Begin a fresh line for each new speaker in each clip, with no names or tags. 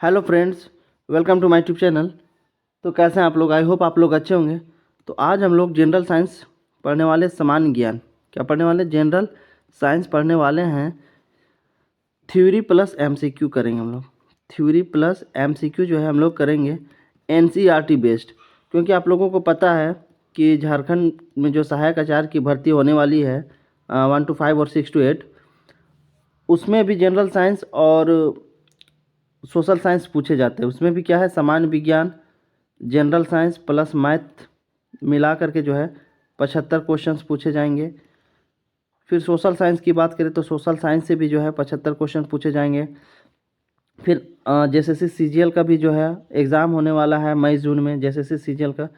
Hello friends, welcome to my YouTube channel. तो कैसे हैं आप लोग? आई होप आप लोग अच्छे होंगे। तो आज हम लोग जनरल साइंस पढ़ने वाले, सामान्य ज्ञान क्या पढ़ने वाले, जनरल साइंस पढ़ने वाले हैं। थ्योरी प्लस एमसीक्यू करेंगे हम लोग। थ्योरी प्लस एमसीक्यू जो है हम लोग करेंगे एनसीईआरटी बेस्ड, क्योंकि आप लोगों को पता है कि झारखंड में जो सहायक आचार्य की भर्ती होने वाली है 1 to 5 और 6 to 8, उसमें भी जनरल साइंस और सोशल साइंस पूछे जाते हैं। उसमें भी क्या है, सामान्य विज्ञान, जनरल साइंस प्लस मैथ मिला करके जो है 75 क्वेश्चंस पूछे जाएंगे। फिर सोशल साइंस की बात करें तो सोशल साइंस से भी जो है 75 क्वेश्चन पूछे जाएंगे। फिर जेएसएससी सीजीएल का भी जो है एग्ज़ाम होने वाला है मई जून में, जेएसएससी सीजीएल का।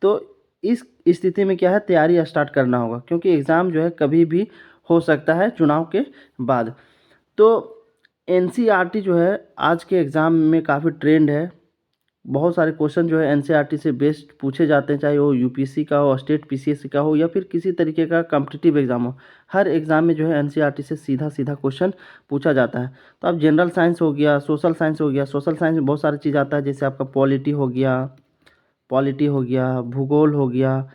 तो इस स्थिति में क्या है, तैयारी स्टार्ट करना होगा, क्योंकि एग्ज़ाम जो है कभी भी हो सकता है चुनाव के बाद। तो एनसीईआरटी जो है आज के एग्ज़ाम में काफ़ी ट्रेंड है। बहुत सारे क्वेश्चन जो है एनसीईआरटी से बेस्ड पूछे जाते हैं, चाहे वो यूपीएससी का हो, स्टेट पीसीएससी का हो, या फिर किसी तरीके का कॉम्पिटिटिव एग्जाम हो। हर एग्जाम में जो है एनसीईआरटी से सीधा सीधा क्वेश्चन पूछा जाता है। तो अब जनरल साइंस हो गया, सोशल साइंस हो गया। सोशल साइंस में बहुत सारी चीज़ आता है, जैसे आपका पॉलिटी हो गया, भूगोल हो गया,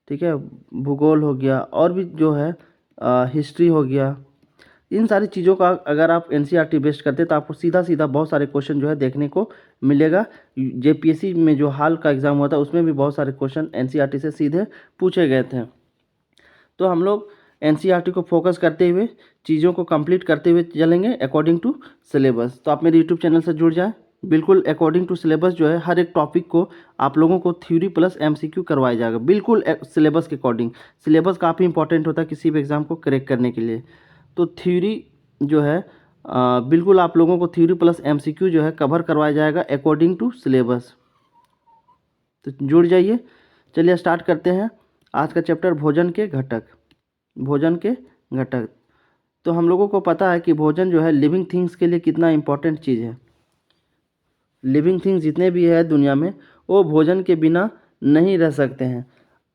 ठीक है, भूगोल हो गया, और भी जो है हिस्ट्री हो गया। इन सारी चीज़ों का अगर आप एनसीईआरटी बेस्ड करते हैं तो आपको सीधा सीधा बहुत सारे क्वेश्चन जो है देखने को मिलेगा। जेपीएससी में जो हाल का एग्ज़ाम हुआ था उसमें भी बहुत सारे क्वेश्चन एनसीईआरटी से सीधे पूछे गए थे। तो हम लोग एनसीईआरटी को फोकस करते हुए चीज़ों को कंप्लीट करते हुए चलेंगे अकॉर्डिंग टू सिलेबस। तो आप मेरे यूट्यूब चैनल से जुड़ जाएँ। बिल्कुल अकॉर्डिंग टू सिलेबस जो है हर एक टॉपिक को आप लोगों को थ्योरी प्लस एमसीक्यू करवाया जाएगा, बिल्कुल सिलेबस के अकॉर्डिंग। सिलेबस काफ़ी इंपॉर्टेंट होता है किसी भी एग्ज़ाम को क्रैक करने के लिए। तो थ्योरी जो है बिल्कुल आप लोगों को थ्योरी प्लस एमसीक्यू जो है कवर करवाया जाएगा अकॉर्डिंग टू सिलेबस। तो जुड़ जाइए। चलिए स्टार्ट करते हैं आज का चैप्टर, भोजन के घटक। भोजन के घटक। तो हम लोगों को पता है कि भोजन जो है लिविंग थिंग्स के लिए कितना इम्पोर्टेंट चीज़ है। लिविंग थिंग्स जितने भी है दुनिया में, वो भोजन के बिना नहीं रह सकते हैं।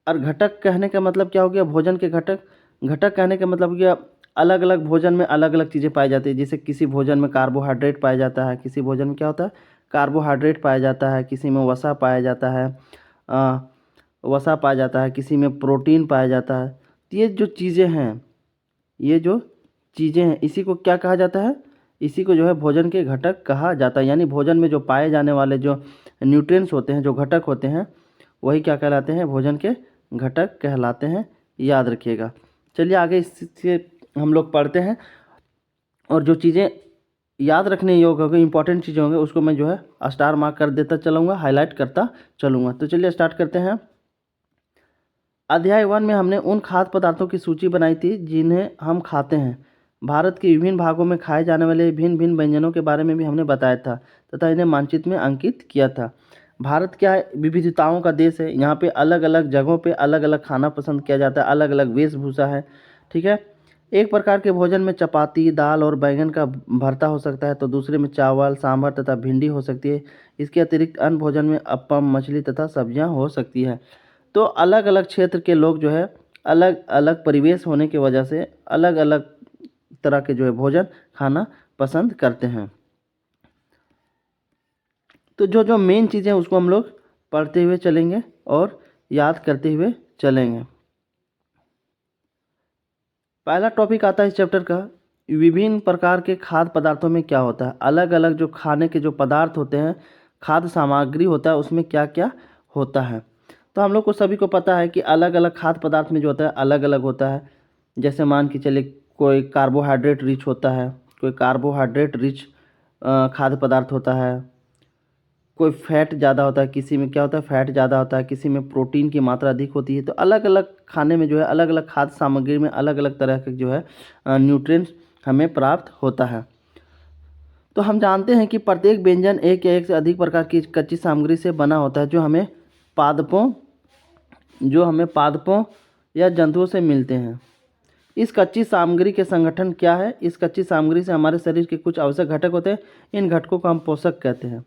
और घटक कहने का मतलब क्या हो गया, भोजन के घटक। घटक कहने का मतलब क्या, अलग अलग भोजन में अलग अलग चीज़ें पाई जाती है। जैसे किसी भोजन में कार्बोहाइड्रेट पाया जाता है, किसी भोजन में क्या होता है, कार्बोहाइड्रेट पाया जाता है, किसी में वसा पाया जाता है, वसा पाया जाता है, किसी में प्रोटीन पाया जाता है। तो ये जो चीज़ें हैं, ये जो चीज़ें हैं, इसी को क्या कहा जाता है, इसी को जो है भोजन के घटक कहा जाता है। यानी भोजन में जो पाए जाने वाले जो न्यूट्रिएंट्स होते हैं, जो घटक होते हैं, वही क्या कहलाते हैं, भोजन के घटक कहलाते हैं। याद रखिएगा। चलिए आगे इससे हम लोग पढ़ते हैं, और जो चीज़ें याद रखने योग्य होंगे, इंपॉर्टेंट चीज़ें होंगे, उसको मैं जो है स्टार मार्क कर देता चलूँगा, हाईलाइट करता चलूँगा। तो चलिए स्टार्ट करते हैं। अध्याय 1 में हमने उन खाद्य पदार्थों की सूची बनाई थी जिन्हें हम खाते हैं। भारत के विभिन्न भागों में खाए जाने वाले भिन्न भिन्न व्यंजनों के बारे में भी हमने बताया था तथा इन्हें मानचित्र में अंकित किया था। भारत क्या है, विविधताओं का देश है। यहाँ पे अलग अलग जगहों पे अलग अलग खाना पसंद किया जाता है, अलग अलग वेशभूषा है, ठीक है। एक प्रकार के भोजन में चपाती, दाल और बैंगन का भरता हो सकता है, तो दूसरे में चावल, सांभर तथा भिंडी हो सकती है। इसके अतिरिक्त अन्य भोजन में अप्पम, मछली तथा सब्जियां हो सकती है। तो अलग अलग क्षेत्र के लोग जो है, अलग अलग परिवेश होने की वजह से अलग अलग तरह के जो है भोजन खाना पसंद करते हैं। तो जो जो मेन चीज़ें उसको हम लोग पढ़ते हुए चलेंगे और याद करते हुए चलेंगे। पहला टॉपिक आता है इस चैप्टर का, विभिन्न प्रकार के खाद्य पदार्थों में क्या होता है। अलग अलग जो खाने के जो पदार्थ होते हैं, खाद्य सामग्री होता है, उसमें क्या क्या होता है। तो हम लोग को सभी को पता है कि अलग अलग खाद्य पदार्थ में जो होता है अलग अलग होता है। जैसे मान के चलिए कोई कार्बोहाइड्रेट रिच होता है, कोई कार्बोहाइड्रेट रिच खाद्य पदार्थ होता है, कोई फैट ज़्यादा होता है, किसी में क्या होता है, फैट ज़्यादा होता है, किसी में प्रोटीन की मात्रा अधिक होती है। तो अलग अलग खाने में जो है, अलग अलग खाद्य सामग्री में अलग अलग तरह के जो है न्यूट्रिएंट्स हमें प्राप्त होता है। तो हम जानते हैं कि प्रत्येक व्यंजन एक या एक से अधिक प्रकार की कच्ची सामग्री से बना होता है, जो हमें पादपों या जंतुओं से मिलते हैं। इस कच्ची सामग्री के संगठन क्या है, इस कच्ची सामग्री से हमारे शरीर के कुछ आवश्यक घटक होते हैं। इन घटकों को हम पोषक कहते हैं।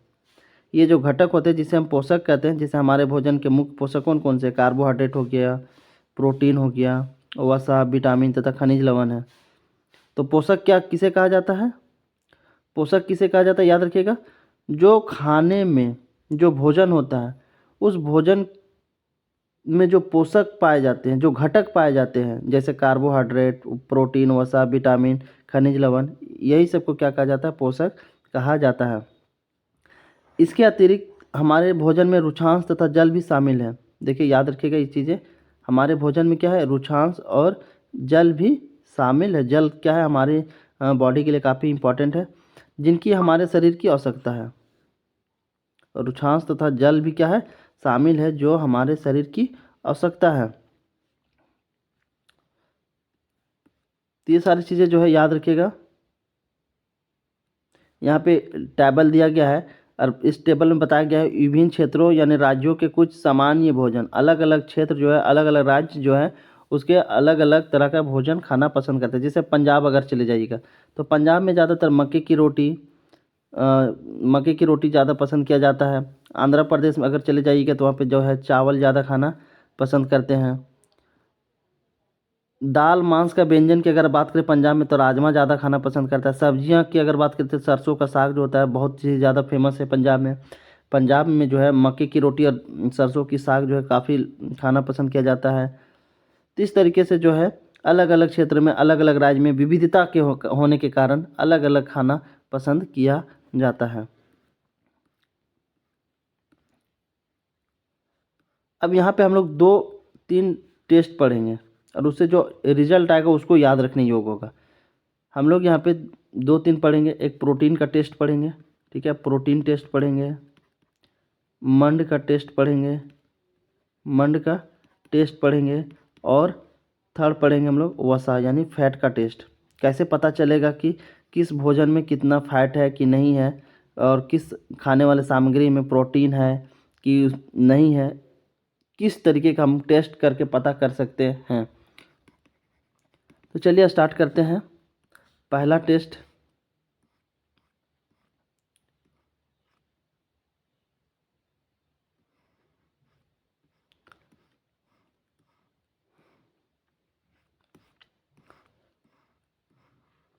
ये जो घटक होते हैं जिसे हम पोषक कहते हैं, जैसे हमारे भोजन के मुख्य पोषक कौन कौन से, कार्बोहाइड्रेट हो गया, प्रोटीन हो गया, वसा, विटामिन तथा खनिज लवण है। तो पोषक क्या किसे कहा जाता है, पोषक किसे कहा जाता है, याद रखिएगा। जो खाने में जो भोजन होता है उस भोजन में जो पोषक पाए जाते हैं, जो घटक पाए जाते हैं, जैसे कार्बोहाइड्रेट, प्रोटीन, वसा, विटामिन, खनिज लवण, यही सबको क्या कहा जाता है? पोषक कहा जाता है। इसके अतिरिक्त हमारे भोजन में रुक्षांश तथा जल भी शामिल है। देखिए याद रखिएगा ये चीज़ें, हमारे भोजन में क्या है? रुक्षांश और जल भी शामिल है। जल क्या है? हमारे बॉडी के लिए काफ़ी इम्पोर्टेंट है, जिनकी हमारे शरीर की आवश्यकता है। रुक्षांश तथा जल भी क्या है? शामिल है, जो हमारे शरीर की आवश्यकता है। तो ये सारी चीज़ें जो है याद रखिएगा। यहाँ पे टेबल दिया गया है और इस टेबल में बताया गया है विभिन्न क्षेत्रों यानी राज्यों के कुछ सामान्य भोजन। अलग अलग क्षेत्र जो है, अलग अलग राज्य जो है, उसके अलग अलग तरह का भोजन खाना पसंद करते हैं। जैसे पंजाब अगर चले जाइएगा तो पंजाब में ज़्यादातर मक्के की रोटी ज़्यादा पसंद किया जाता है। आंध्र प्रदेश में अगर चले जाइएगा तो वहाँ पे जो है चावल ज़्यादा खाना पसंद करते हैं। दाल मांस का व्यंजन की अगर बात करें पंजाब में तो राजमा ज़्यादा खाना पसंद करता है। सब्जियां की अगर बात करें तो सरसों का साग जो होता है बहुत ही ज़्यादा फेमस है पंजाब में। पंजाब में जो है मक्के की रोटी और सरसों की साग जो है काफ़ी खाना पसंद किया जाता है। तो इस तरीके से जो है अलग अलग क्षेत्र में, अलग अलग राज्य में विविधता के होने के कारण अलग अलग खाना पसंद किया जाता है। अब यहाँ पे हम लोग 2-3 टेस्ट पढ़ेंगे और उससे जो रिजल्ट आएगा उसको याद रखने योग्य होगा। हम लोग यहाँ पे 2-3 पढ़ेंगे। एक प्रोटीन का टेस्ट पढ़ेंगे, ठीक है, प्रोटीन टेस्ट पढ़ेंगे। मंड का टेस्ट पढ़ेंगे, मंड का टेस्ट पढ़ेंगे। और थर्ड पढ़ेंगे हम लोग वसा यानी फैट का टेस्ट। कैसे पता चलेगा कि किस भोजन में कितना फैट है कि नहीं है, और किस खाने वाले सामग्री में प्रोटीन है कि नहीं है, किस तरीके का हम टेस्ट करके पता कर सकते हैं। तो चलिए स्टार्ट करते हैं। पहला टेस्ट,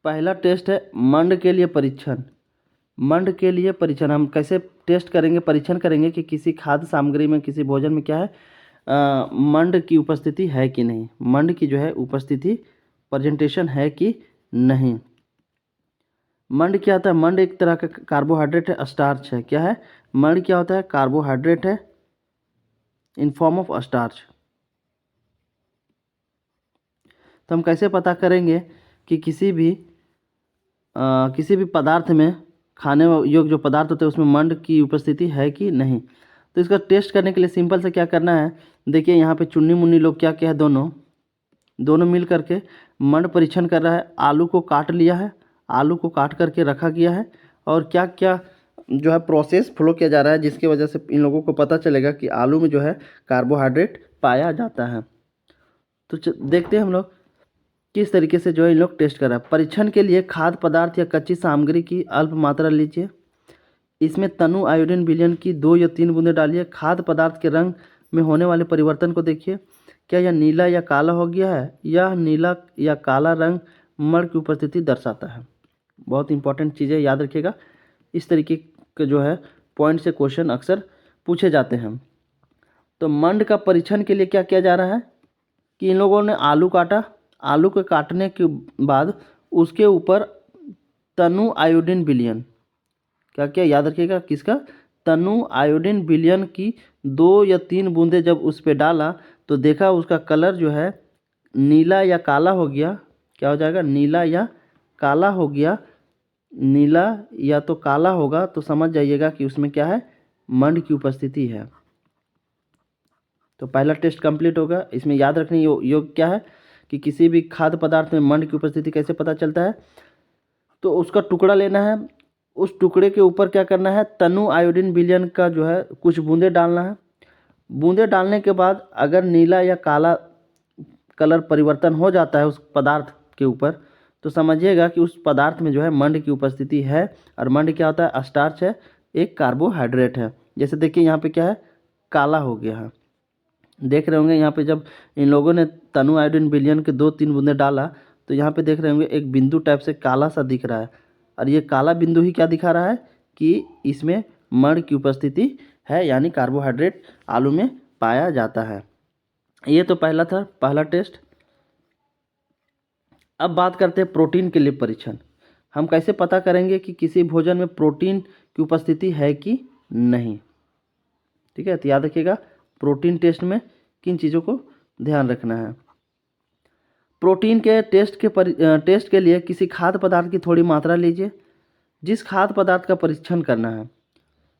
पहला टेस्ट है मंड के लिए परीक्षण। मंड के लिए परीक्षण हम कैसे टेस्ट करेंगे, परीक्षण करेंगे कि किसी खाद्य सामग्री में, किसी भोजन में क्या है, मंड की उपस्थिति है कि नहीं, मंड की जो है उपस्थिति, प्रेजेंटेशन है कि नहीं। मंड क्या होता है? मंड एक तरह का कार्बोहाइड्रेट है, स्टार्च है। क्या है? मंड क्या होता है? कार्बोहाइड्रेट है इन फॉर्म ऑफ स्टार्च। तो हम कैसे पता करेंगे कि किसी भी पदार्थ में, खाने योग्य जो पदार्थ होते हैं उसमें मंड की उपस्थिति है कि नहीं। तो इसका टेस्ट करने के लिए सिंपल से क्या करना है, देखिए यहाँ पे चुन्नी मुन्नी लोग क्या क्या है, दोनों मिल करके मंड परीक्षण कर रहा है। आलू को काट लिया है, आलू को काट करके रखा गया है, और क्या क्या जो है प्रोसेस फॉलो किया जा रहा है, जिसकी वजह से इन लोगों को पता चलेगा कि आलू में जो है कार्बोहाइड्रेट पाया जाता है। तो देखते हैं हम लोग किस तरीके से जो है इन लोग टेस्ट कर रहा है। परीक्षण के लिए खाद्य पदार्थ या कच्ची सामग्री की अल्प मात्रा लीजिए। इसमें तनु आयोडीन विलयन की 2 या 3 बूंदें डालिए। खाद्य पदार्थ के रंग में होने वाले परिवर्तन को देखिए। क्या यह नीला या काला हो गया है? यह नीला या काला रंग मड़ की उपस्थिति दर्शाता है। बहुत इंपॉर्टेंट चीज़ है, याद रखिएगा। इस तरीके के जो है पॉइंट से क्वेश्चन अक्सर पूछे जाते हैं। तो मंड का परीक्षण के लिए क्या किया जा रहा है कि इन लोगों ने आलू काटा, आलू के काटने के बाद उसके ऊपर तनु आयोडीन विलयन, क्या क्या याद रखिएगा, किसका? तनु आयोडीन विलयन की 2 या 3 बूंदें जब उस पर डाला तो देखा उसका कलर जो है नीला या काला हो गया। क्या हो जाएगा? नीला या काला हो गया। नीला या तो काला होगा तो समझ जाइएगा कि उसमें क्या है, मंड की उपस्थिति है। तो पहला टेस्ट कंप्लीट होगा। इसमें याद रखने योग्य क्या है कि किसी भी खाद्य पदार्थ में मंड की उपस्थिति कैसे पता चलता है। तो उसका टुकड़ा लेना है, उस टुकड़े के ऊपर क्या करना है, तनु आयोडीन विलयन का जो है कुछ बूंदें डालना है। बूंदें डालने के बाद अगर नीला या काला कलर परिवर्तन हो जाता है उस पदार्थ के ऊपर तो समझिएगा कि उस पदार्थ में जो है मंड की उपस्थिति है। और मंड क्या होता है? स्टार्च है, एक कार्बोहाइड्रेट है। जैसे देखिए यहाँ पे क्या है, काला हो गया है। देख रहे होंगे यहाँ पे जब इन लोगों ने तनु आयोडीन विलयन के 2-3 बूंदे डाला तो यहाँ पे देख रहे होंगे एक बिंदु टाइप से काला सा दिख रहा है। और ये काला बिंदु ही क्या दिखा रहा है कि इसमें मण की उपस्थिति है, यानी कार्बोहाइड्रेट आलू में पाया जाता है। ये तो पहला था, पहला टेस्ट। अब बात करते हैं प्रोटीन के लिए परीक्षण। हम कैसे पता करेंगे कि किसी भोजन में प्रोटीन की उपस्थिति है कि नहीं। ठीक है, तो याद रखिएगा प्रोटीन टेस्ट में किन चीज़ों को ध्यान रखना है। प्रोटीन के टेस्ट के लिए किसी खाद्य पदार्थ की थोड़ी मात्रा लीजिए। जिस खाद्य पदार्थ का परीक्षण करना है,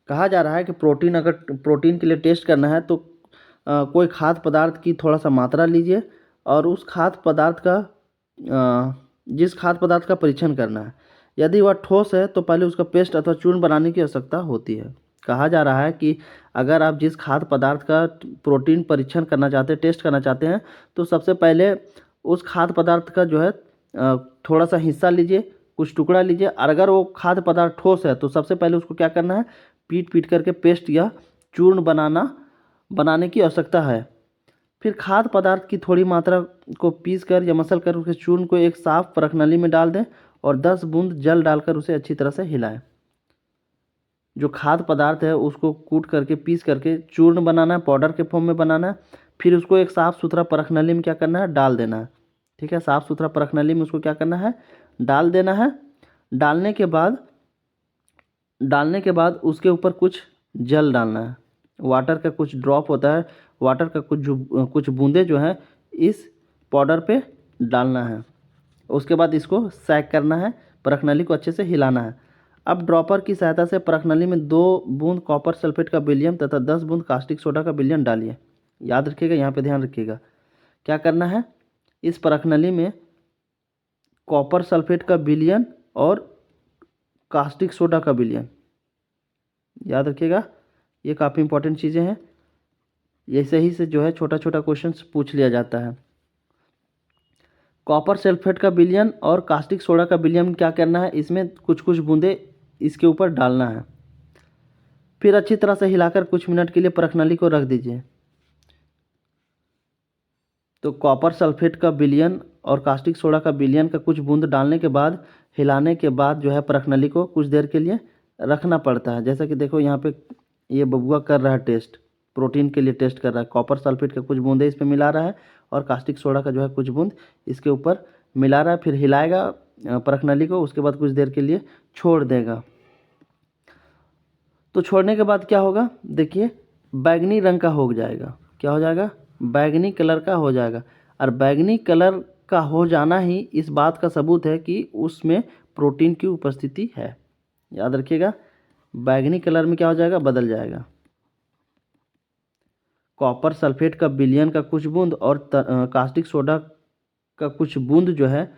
कहा जा रहा है कि अगर प्रोटीन के लिए टेस्ट करना है तो कोई खाद्य पदार्थ की थोड़ा सा मात्रा लीजिए और उस खाद्य पदार्थ का जिस खाद्य पदार्थ का परीक्षण करना है, यदि वह ठोस है तो पहले उसका पेस्ट अथवा चूर्ण बनाने की आवश्यकता होती है। कहा जा रहा है कि अगर आप जिस खाद्य पदार्थ का प्रोटीन परीक्षण करना चाहते हैं, टेस्ट करना चाहते हैं, तो सबसे पहले उस खाद्य पदार्थ का जो है थोड़ा सा हिस्सा लीजिए, कुछ टुकड़ा लीजिए, और अगर वो खाद्य पदार्थ ठोस है तो सबसे पहले उसको क्या करना है, पीट करके पेस्ट या चूर्ण बनाने की आवश्यकता है। फिर खाद्य पदार्थ की थोड़ी मात्रा को पीस कर या मसल कर उसके चूर्ण को एक साफ परख नली में डाल दें और 10 बूंद जल डालकर उसे अच्छी तरह से हिलाएं। जो खाद्य पदार्थ है उसको कूट करके पीस करके चूर्ण बनाना है, पाउडर के फॉर्म में बनाना है। फिर उसको एक साफ़ सुथरा परख नली में क्या करना है, डाल देना है। ठीक है, साफ़ सुथरा परख नली में उसको क्या करना है, डाल देना है। डालने के बाद उसके ऊपर कुछ जल डालना है, वाटर का कुछ ड्रॉप होता है, वाटर का कुछ बूंदे जो हैं इस पाउडर पे डालना है। उसके बाद इसको सैक करना है, परख नली को अच्छे से हिलाना है। अब ड्रॉपर की सहायता से परख नली में 2 बूंद कॉपर सल्फेट का विलियम तथा 10 बूंद कास्टिक सोडा का विलियन डालिए। याद रखिएगा, यहाँ पे ध्यान रखिएगा क्या करना है, इस परख नली में कॉपर सल्फेट का विलियन और कास्टिक सोडा का विलियन, याद रखिएगा, ये काफ़ी इंपॉर्टेंट चीज़ें हैं। ऐसे ही से जो है छोटा छोटा क्वेश्चन पूछ लिया जाता है। कॉपर सल्फेट का विलियन और कास्टिक सोडा का विलियन क्या करना है, इसमें कुछ कुछ बूंदे इसके ऊपर डालना है। फिर अच्छी तरह से हिलाकर कुछ मिनट के लिए परख नली को रख दीजिए। तो कॉपर सल्फेट का विलियन और कास्टिक सोडा का विलियन का कुछ बूंद डालने के बाद, हिलाने के बाद जो है परख नली को कुछ देर के लिए रखना पड़ता है। जैसा कि देखो यहाँ पे ये बबुआ कर रहा है टेस्ट, प्रोटीन के लिए टेस्ट कर रहा है। कॉपर सल्फेट का कुछ बूंदे इस पर मिला रहा है और कास्टिक सोडा का जो है कुछ बूंद इसके ऊपर मिला रहा है। फिर हिलाएगा परख नली को, उसके बाद कुछ देर के लिए छोड़ देगा। तो छोड़ने के बाद क्या होगा, देखिए बैगनी रंग का हो जाएगा। क्या हो जाएगा, बैगनी कलर का हो जाएगा। और बैगनी कलर का हो जाना ही इस बात का सबूत है कि उसमें प्रोटीन की उपस्थिति है। याद रखिएगा, बैगनी कलर में क्या हो जाएगा, बदल जाएगा। कॉपर सल्फेट का विलियन का कुछ बूंद और कास्टिक सोडा का कुछ बूंद जो है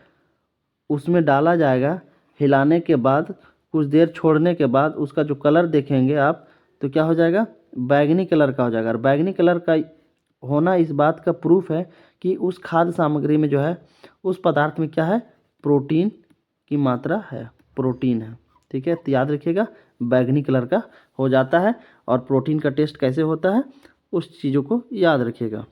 उसमें डाला जाएगा। हिलाने के बाद कुछ देर छोड़ने के बाद उसका जो कलर देखेंगे आप, तो क्या हो जाएगा, बैगनी कलर का हो जाएगा। और बैगनी कलर का होना इस बात का प्रूफ है कि उस खाद्य सामग्री में जो है, उस पदार्थ में क्या है, प्रोटीन की मात्रा है, प्रोटीन है। ठीक है, तो याद रखिएगा बैगनी कलर का हो जाता है। और प्रोटीन का टेस्ट कैसे होता है, उस चीज़ों को याद रखिएगा।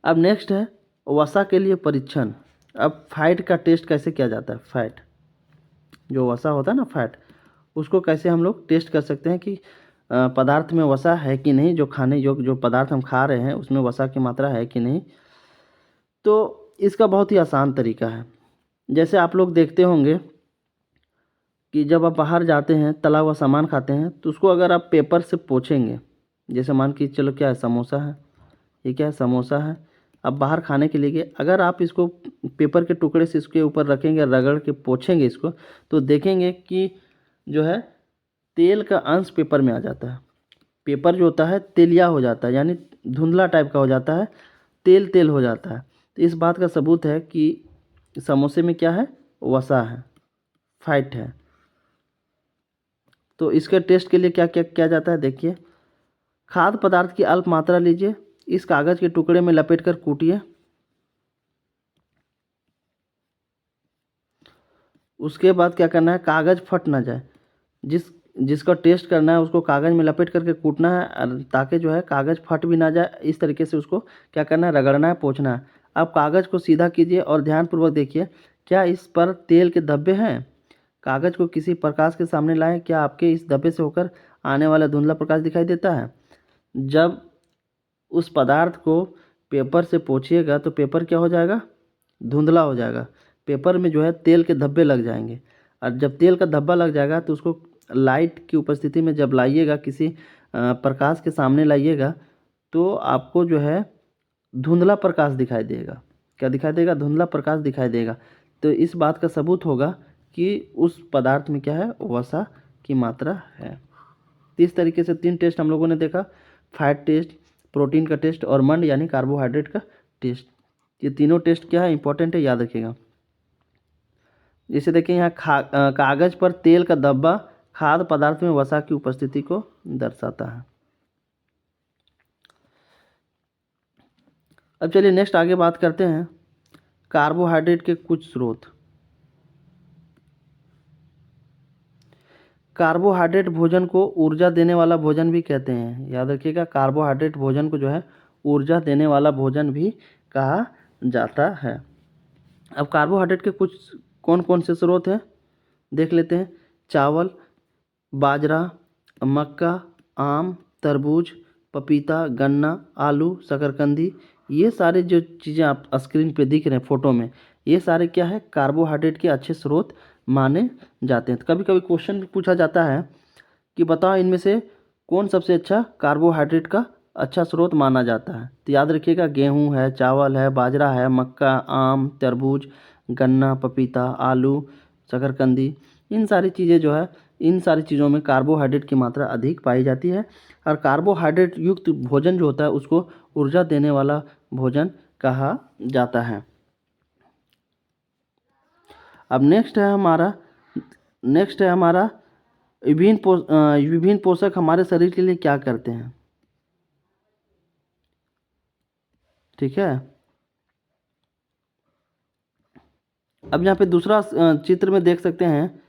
अब नेक्स्ट है वसा के लिए परीक्षण। अब फैट का टेस्ट कैसे किया जाता है, फैट जो वसा होता है ना, फैट, उसको कैसे हम लोग टेस्ट कर सकते हैं कि पदार्थ में वसा है कि नहीं, जो खाने योग्य जो पदार्थ हम खा रहे हैं उसमें वसा की मात्रा है कि नहीं। तो इसका बहुत ही आसान तरीका है। जैसे आप लोग देखते होंगे कि जब आप बाहर जाते हैं, तला हुआ सामान खाते हैं, तो उसको अगर आप पेपर से पोंछेंगे, जैसे मान के चलो क्या है, समोसा है, ये क्या है, समोसा है। अब बाहर खाने के लिए गए, अगर आप इसको पेपर के टुकड़े से इसके ऊपर रखेंगे, रगड़ के पोंछेंगे इसको, तो देखेंगे कि जो है तेल का अंश पेपर में आ जाता है। पेपर जो होता है तेलिया हो जाता है, यानी धुंधला टाइप का हो जाता है, तेल तेल हो जाता है। तो इस बात का सबूत है कि समोसे में क्या है, वसा है, फैट है। तो इसके टेस्ट के लिए क्या क्या किया जाता है, देखिए खाद्य पदार्थ की अल्प मात्रा लीजिए, इस कागज़ के टुकड़े में लपेटकर कूटिए। उसके बाद क्या करना है, कागज़ फट ना जाए, जिसका टेस्ट करना है उसको कागज़ में लपेट करके कूटना है, ताकि जो है कागज़ फट भी ना जाए। इस तरीके से उसको क्या करना है, रगड़ना है, पोंछना है। अब कागज़ को सीधा कीजिए और ध्यानपूर्वक देखिए क्या इस पर तेल के धब्बे हैं। कागज को किसी प्रकाश के सामने लाएं, क्या आपके इस धब्बे से होकर आने वाला धुंधला प्रकाश दिखाई देता है? जब उस पदार्थ को पेपर से पोंछिएगा तो पेपर क्या हो जाएगा? धुंधला हो जाएगा। पेपर में जो है तेल के धब्बे लग जाएंगे, और जब तेल का धब्बा लग जाएगा तो उसको लाइट की उपस्थिति में जब लाइएगा, किसी प्रकाश के सामने लाइएगा, तो आपको जो है धुंधला प्रकाश दिखाई देगा। क्या दिखाई देगा? धुंधला प्रकाश दिखाई देगा। तो इस बात का सबूत होगा कि उस पदार्थ में क्या है? वसा की मात्रा है। तो इस तरीके से 3 टेस्ट हम लोगों ने देखा, फैट टेस्ट, प्रोटीन का टेस्ट और मंड यानी कार्बोहाइड्रेट का टेस्ट। ये तीनों टेस्ट क्या है? इंपॉर्टेंट है, याद रखिएगा। जैसे देखिए यहाँ कागज पर तेल का धब्बा खाद्य पदार्थ में वसा की उपस्थिति को दर्शाता है। अब चलिए नेक्स्ट आगे बात करते हैं कार्बोहाइड्रेट के कुछ स्रोत। कार्बोहाइड्रेट भोजन को ऊर्जा देने वाला भोजन भी कहते हैं। याद रखिएगा, कार्बोहाइड्रेट भोजन को जो है ऊर्जा देने वाला भोजन भी कहा जाता है। अब कार्बोहाइड्रेट के कुछ कौन कौन से स्रोत हैं देख लेते हैं। चावल, बाजरा, मक्का, आम, तरबूज, पपीता, गन्ना, आलू, शकरकंदी, ये सारे जो चीज़ें आप स्क्रीन पे दिख रहे हैं फ़ोटो में, ये सारे क्या है? कार्बोहाइड्रेट के अच्छे स्रोत माने जाते हैं। तो कभी कभी क्वेश्चन भी पूछा जाता है कि बताओ इनमें से कौन सबसे अच्छा कार्बोहाइड्रेट का अच्छा स्रोत माना जाता है। तो याद रखिएगा, गेहूँ है, चावल है, बाजरा है, मक्का, आम, तरबूज, गन्ना, पपीता, आलू, शकरकंदी, इन सारी चीज़ें जो है, इन सारी चीज़ों में कार्बोहाइड्रेट की मात्रा अधिक पाई जाती है। और कार्बोहाइड्रेट युक्त भोजन जो होता है उसको ऊर्जा देने वाला भोजन कहा जाता है। अब नेक्स्ट है हमारा विभिन्न पोषक हमारे शरीर के लिए क्या करते हैं। ठीक है, अब यहाँ पे दूसरा चित्र में देख सकते हैं,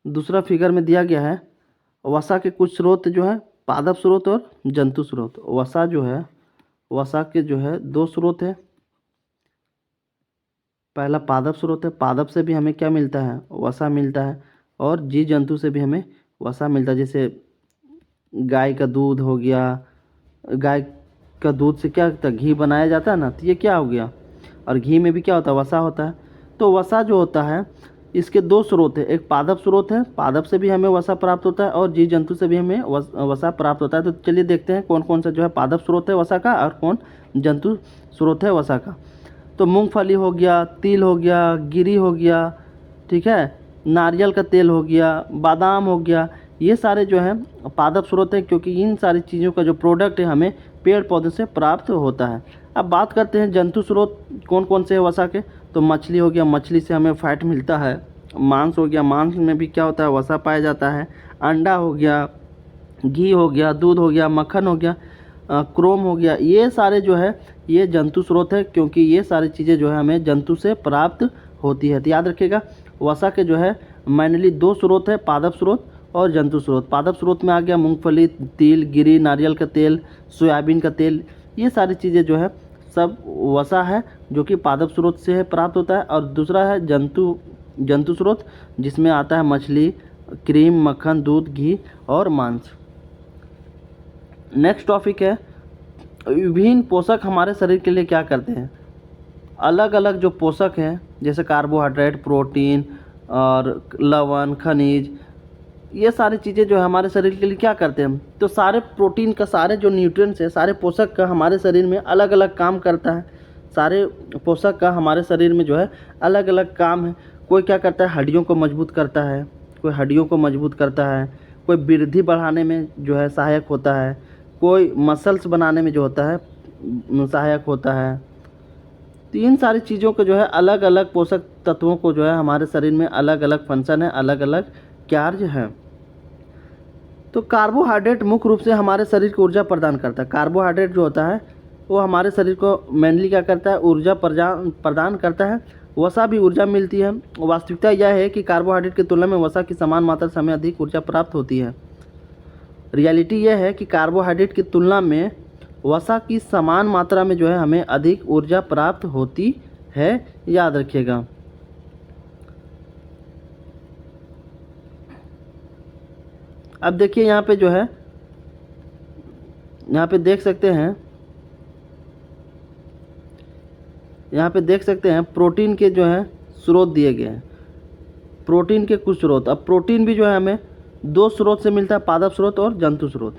दूसरा फिगर में दिया गया है वसा के कुछ स्रोत जो है पादप स्रोत और जंतु स्रोत। वसा जो है, वसा के जो है 2 स्रोत है। पहला पादप स्रोत है, पादप से भी हमें क्या मिलता है? वसा मिलता है। और जीव जंतु से भी हमें वसा मिलता है, जैसे गाय का दूध हो गया। गाय का दूध से क्या होता है? घी बनाया जाता है ना, तो ये क्या हो गया? और घी में भी क्या होता है? वसा होता है। तो वसा जो होता है इसके 2 स्रोत है, एक पादप स्रोत है, पादप से भी हमें वसा प्राप्त होता है, और जीव जंतु से भी हमें वसा प्राप्त होता है। तो चलिए देखते हैं कौन कौन सा जो है पादप स्रोत है वसा का और कौन जंतु स्रोत है वसा का। तो मूंगफली हो गया, तिल हो गया, गिरी हो गया, ठीक है, नारियल का तेल हो गया, बादाम हो गया, ये सारे जो है पादप स्रोत है, क्योंकि इन सारी चीज़ों का जो प्रोडक्ट है हमें पेड़ पौधे से प्राप्त होता है। अब बात करते हैं जंतु स्रोत कौन कौन से है वसा के। तो मछली हो गया, मछली से हमें फैट मिलता है। मांस हो गया, मांस में भी क्या होता है? वसा पाया जाता है। अंडा हो गया, घी हो गया, दूध हो गया, मक्खन हो गया, क्रोम हो गया, ये सारे जो है ये जंतु स्रोत है, क्योंकि ये सारी चीज़ें जो है हमें जंतु से प्राप्त होती है। तो याद रखिएगा, वसा के जो है मेनली 2 स्रोत है, पादप स्रोत और जंतु स्रोत। पादप स्रोत में आ गया मूंगफली, तिल, गिरी, नारियल का तेल, सोयाबीन का तेल, ये सारी चीज़ें जो है सब वसा है जो कि पादप स्रोत से है प्राप्त होता है। और दूसरा है जंतु स्रोत, जिसमें आता है मछली, क्रीम, मक्खन, दूध, घी और मांस। नेक्स्ट टॉपिक है विभिन्न पोषक हमारे शरीर के लिए क्या करते हैं। अलग अलग जो पोषक हैं, जैसे कार्बोहाइड्रेट, प्रोटीन और लवण, खनिज, ये सारी चीज़ें जो है हमारे शरीर के लिए क्या करते हैं। तो सारे प्रोटीन का, सारे जो न्यूट्रिएंट्स है, सारे पोषक का हमारे शरीर में अलग अलग काम करता है। सारे पोषक का हमारे शरीर में जो है अलग अलग काम है। कोई क्या करता है? हड्डियों को मजबूत करता है, कोई हड्डियों को मजबूत करता है, कोई वृद्धि बढ़ाने में जो है सहायक होता है, कोई मसल्स बनाने में जो होता है सहायक होता है। तो इन सारी चीज़ों को जो है अलग अलग पोषक तत्वों को जो है हमारे शरीर में अलग अलग फंक्शन है, अलग अलग कार्य है। तो कार्बोहाइड्रेट मुख्य रूप से हमारे शरीर को ऊर्जा प्रदान करता है। कार्बोहाइड्रेट जो होता है वो हमारे शरीर को मेनली क्या करता है? ऊर्जा प्रदान करता है। वसा भी ऊर्जा मिलती है। वास्तविकता यह है कि कार्बोहाइड्रेट की तुलना में वसा की समान मात्रा से हमें अधिक ऊर्जा प्राप्त होती है। रियलिटी यह है कि कार्बोहाइड्रेट की तुलना में वसा की समान मात्रा में जो है हमें अधिक ऊर्जा प्राप्त होती है, याद रखिएगा। अब देखिए यहाँ पे जो है, यहाँ पे देख सकते हैं, यहाँ पे देख सकते हैं प्रोटीन के जो है स्रोत दिए गए हैं, प्रोटीन के कुछ स्रोत। अब प्रोटीन भी जो है हमें दो स्रोत से मिलता है, पादप स्रोत और जंतु स्रोत।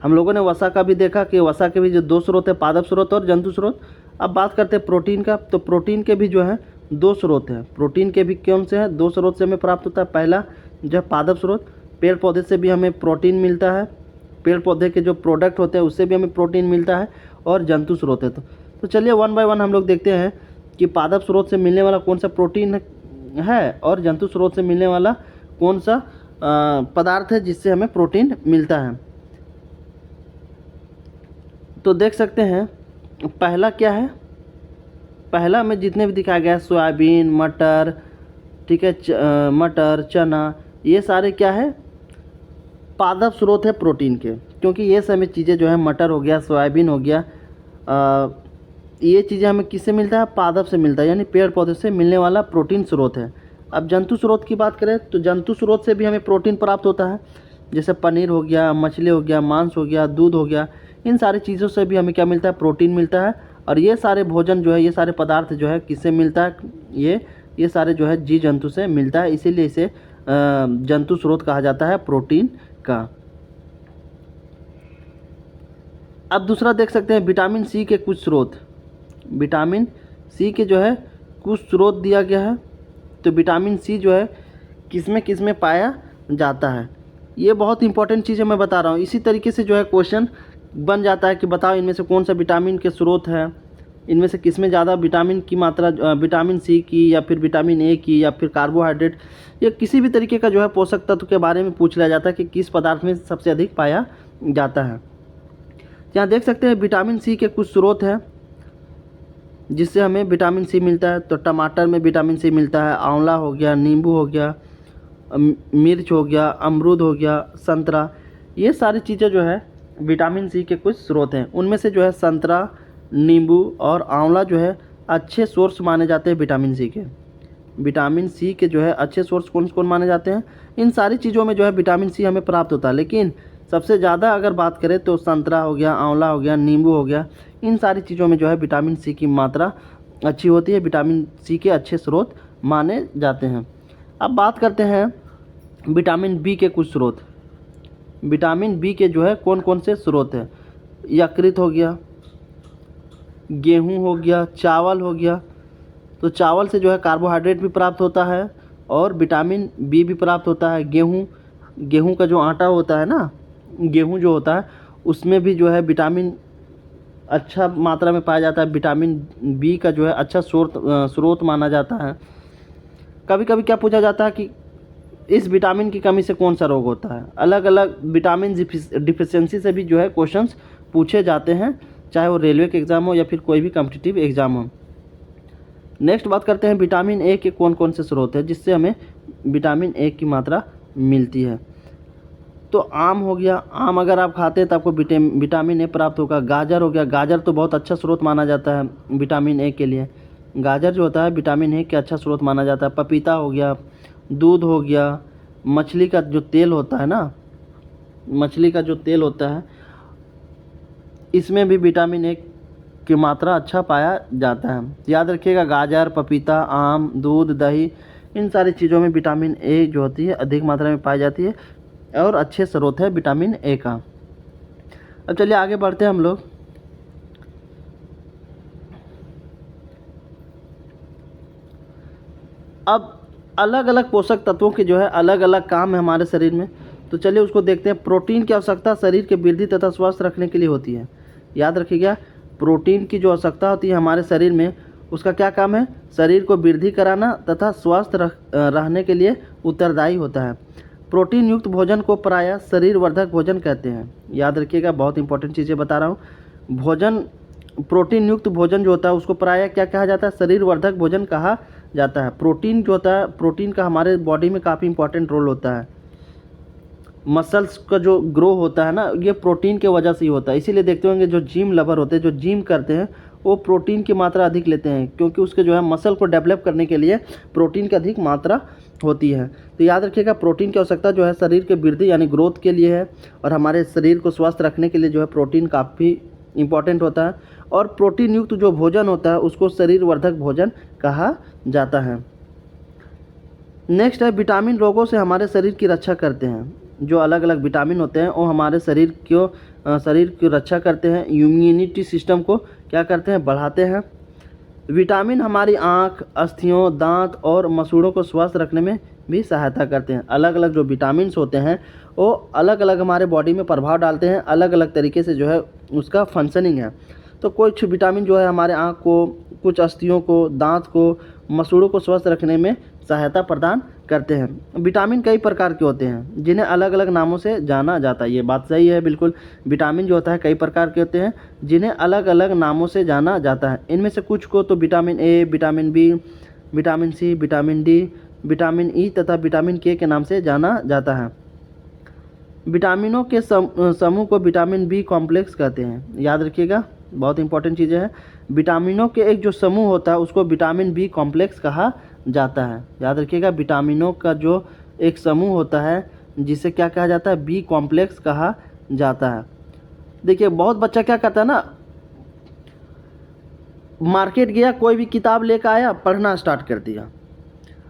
हम लोगों ने वसा का भी देखा कि वसा के भी जो दो स्रोत है, पादप स्रोत और जंतु स्रोत। अब बात करते हैं प्रोटीन का, तो प्रोटीन के भी जो है दो स्रोत हैं। प्रोटीन के भी कौन से हैं? दो स्रोत से हमें प्राप्त होता है। पहला जो है पादप स्रोत, पेड़ पौधे से भी हमें प्रोटीन मिलता है, पेड़ पौधे के जो प्रोडक्ट होते हैं उससे भी हमें प्रोटीन मिलता है, और जंतु स्रोत है। तो चलिए वन बाय वन हम लोग देखते हैं कि पादप स्रोत से मिलने वाला कौन सा प्रोटीन है और जंतु स्रोत से मिलने वाला कौन सा पदार्थ है जिससे हमें प्रोटीन मिलता है। तो देख सकते हैं पहला क्या है, पहला में जितने भी दिखाया गया है, सोयाबीन, मटर, ठीक है, मटर, चना, ये सारे क्या है? पादप स्रोत है प्रोटीन के, क्योंकि ये सभी चीज़ें जो है, मटर हो गया, सोयाबीन हो गया, ये चीज़ें हमें किससे मिलता है? पादप से मिलता है, यानी पेड़ पौधे से मिलने वाला प्रोटीन स्रोत है। अब जंतु स्रोत की बात करें तो जंतु स्रोत से भी हमें प्रोटीन प्राप्त होता है, जैसे पनीर हो गया, मछली हो गया, मांस हो गया, दूध हो गया, इन सारी चीज़ों से भी हमें क्या मिलता है? प्रोटीन मिलता है। और ये सारे भोजन जो है, ये सारे पदार्थ जो है किससे मिलता है? ये सारे जो है जीव जंतु से मिलता है, इसीलिए इसे जंतु स्रोत कहा जाता है प्रोटीन का। अब दूसरा देख सकते हैं विटामिन सी के कुछ स्रोत। विटामिन सी के जो है कुछ स्रोत दिया गया है। तो विटामिन सी जो है किस में पाया जाता है, ये बहुत इंपॉर्टेंट चीज़ है, मैं बता रहा हूँ। इसी तरीके से जो है क्वेश्चन बन जाता है कि बताओ इनमें से कौन सा विटामिन के स्रोत है, इनमें से किस में ज़्यादा विटामिन की मात्रा, विटामिन सी की या फिर विटामिन ए की या फिर कार्बोहाइड्रेट, या किसी भी तरीके का जो है पोषक तत्व के बारे में पूछ लिया जाता है कि किस पदार्थ में सबसे अधिक पाया जाता है। यहाँ देख सकते हैं विटामिन सी के कुछ स्रोत हैं जिससे हमें विटामिन सी मिलता है। तो टमाटर में विटामिन सी मिलता है, आंवला हो गया, नींबू हो गया, मिर्च हो गया, अमरूद हो गया, संतरा, ये सारी चीज़ें जो है विटामिन सी के कुछ स्रोत हैं। उनमें से जो है संतरा, नींबू और आंवला जो है अच्छे सोर्स माने जाते हैं विटामिन सी के। विटामिन सी के जो है अच्छे सोर्स कौन कौन माने जाते हैं? इन सारी चीज़ों में जो है विटामिन सी हमें प्राप्त होता है, लेकिन सबसे ज़्यादा अगर बात करें तो संतरा हो गया, आंवला हो गया, नींबू हो गया, इन सारी चीज़ों में जो है विटामिन सी की मात्रा अच्छी होती है, विटामिन सी के अच्छे स्रोत माने जाते हैं। अब बात करते हैं विटामिन बी के कुछ स्रोत। विटामिन बी के जो है कौन कौन से स्रोत हैं? यकृत हो गया, गेहूं हो गया, चावल हो गया। तो चावल से जो है कार्बोहाइड्रेट भी प्राप्त होता है और विटामिन बी भी प्राप्त होता है। गेहूं का जो आटा होता है ना, गेहूं जो होता है उसमें भी जो है विटामिन अच्छा मात्रा में पाया जाता है। विटामिन बी का जो है अच्छा स्रोत माना जाता है। कभी कभी क्या पूछा जाता है कि इस विटामिन की कमी से कौन सा रोग होता है? अलग अलग विटामिन डिफिशियंसी से भी जो है क्वेश्चंस पूछे जाते हैं, चाहे वो रेलवे के एग्ज़ाम हो या फिर कोई भी कॉम्पिटिटिव एग्ज़ाम हो। नेक्स्ट बात करते हैं विटामिन ए के कौन कौन से स्रोत हैं जिससे हमें विटामिन ए की मात्रा मिलती है। तो आम हो गया, आम अगर आप खाते हैं तो आपको विटामिन ए प्राप्त होगा। गाजर हो गया, गाजर तो बहुत अच्छा स्रोत माना जाता है विटामिन ए के लिए। गाजर जो होता है विटामिन ए का अच्छा स्रोत माना जाता है। पपीता हो गया, दूध हो गया, मछली का जो तेल होता है ना, मछली का जो तेल होता है इसमें भी विटामिन ए की मात्रा अच्छा पाया जाता है। याद रखिएगा, गाजर, पपीता, आम, दूध, दही, इन सारी चीज़ों में विटामिन ए जो होती है अधिक मात्रा में पाई जाती है और अच्छे स्रोत है विटामिन ए का। अब चलिए आगे बढ़ते हैं हम लोग। अब अलग अलग पोषक तत्वों के जो है अलग अलग काम है हमारे शरीर में, तो चलिए उसको देखते हैं। प्रोटीन की आवश्यकता शरीर के वृद्धि तथा स्वस्थ रखने के लिए होती है। याद रखिएगा, प्रोटीन की जो आवश्यकता होती है हमारे शरीर में, उसका क्या काम है? शरीर को वृद्धि कराना तथा स्वस्थ रहने के लिए उत्तरदायी होता है। प्रोटीन युक्त भोजन को प्रायः शरीर वर्धक भोजन कहते हैं। याद रखिएगा, बहुत इंपॉर्टेंट चीज़ें बता रहा हूँ। भोजन, प्रोटीन युक्त भोजन जो होता है उसको प्रायः क्या कहा जाता है? शरीर वर्धक भोजन कहा जाता है। प्रोटीन जो होता है, प्रोटीन का हमारे बॉडी में काफ़ी इंपॉर्टेंट रोल होता है। मसल्स का जो ग्रो होता है ना, ये प्रोटीन के वजह से ही होता है। इसीलिए देखते होंगे जो जिम लवर होते हैं, जो जिम करते हैं, वो प्रोटीन की मात्रा अधिक लेते हैं, क्योंकि उसके जो है मसल को डेवलप करने के लिए प्रोटीन की अधिक मात्रा होती है। तो याद रखिएगा प्रोटीन की आवश्यकता जो है शरीर के वृद्धि यानी ग्रोथ के लिए है, और हमारे शरीर को स्वस्थ रखने के लिए जो है प्रोटीन काफ़ी इम्पॉर्टेंट होता है। और प्रोटीन युक्त जो भोजन होता है उसको शरीर वर्धक भोजन कहा जाता है। नेक्स्ट है विटामिन रोगों से हमारे शरीर की रक्षा करते हैं। जो अलग अलग विटामिन होते हैं वो हमारे शरीर की रक्षा करते हैं, इम्यूनिटी सिस्टम को क्या करते हैं, बढ़ाते हैं। विटामिन हमारी आँख, अस्थियों, दांत और मसूड़ों को स्वस्थ रखने में भी सहायता करते हैं। अलग अलग जो विटामिन्स होते हैं वो अलग अलग हमारे बॉडी में प्रभाव डालते हैं, अलग अलग तरीके से जो है उसका फंक्शनिंग है। तो कुछ विटामिन जो है हमारे आँख को, कुछ अस्थियों को, दांत को, मसूड़ों को स्वस्थ रखने में सहायता प्रदान करते हैं। विटामिन कई प्रकार के होते हैं जिन्हें अलग अलग नामों से जाना जाता है। ये बात सही है बिल्कुल, विटामिन जो होता है कई प्रकार के होते हैं जिन्हें अलग अलग नामों से जाना जाता है। इनमें से कुछ को तो vitamin A, vitamin B, vitamin C, vitamin D, vitamin E तथा विटामिन के नाम से जाना जाता है। विटामिनों के समूह को विटामिन बी कॉम्प्लेक्स कहते हैं। याद रखिएगा, बहुत इंपॉर्टेंट चीज़ें हैं। विटामिनों के एक जो समूह होता है उसको विटामिन बी कॉम्प्लेक्स कहा जाता है। याद रखिएगा, विटामिनों का जो एक समूह होता है जिसे क्या कहा जाता है, बी कॉम्प्लेक्स कहा जाता है। देखिए बहुत बच्चा क्या करता है ना, मार्केट गया, कोई भी किताब लेकर आया, पढ़ना स्टार्ट कर दिया।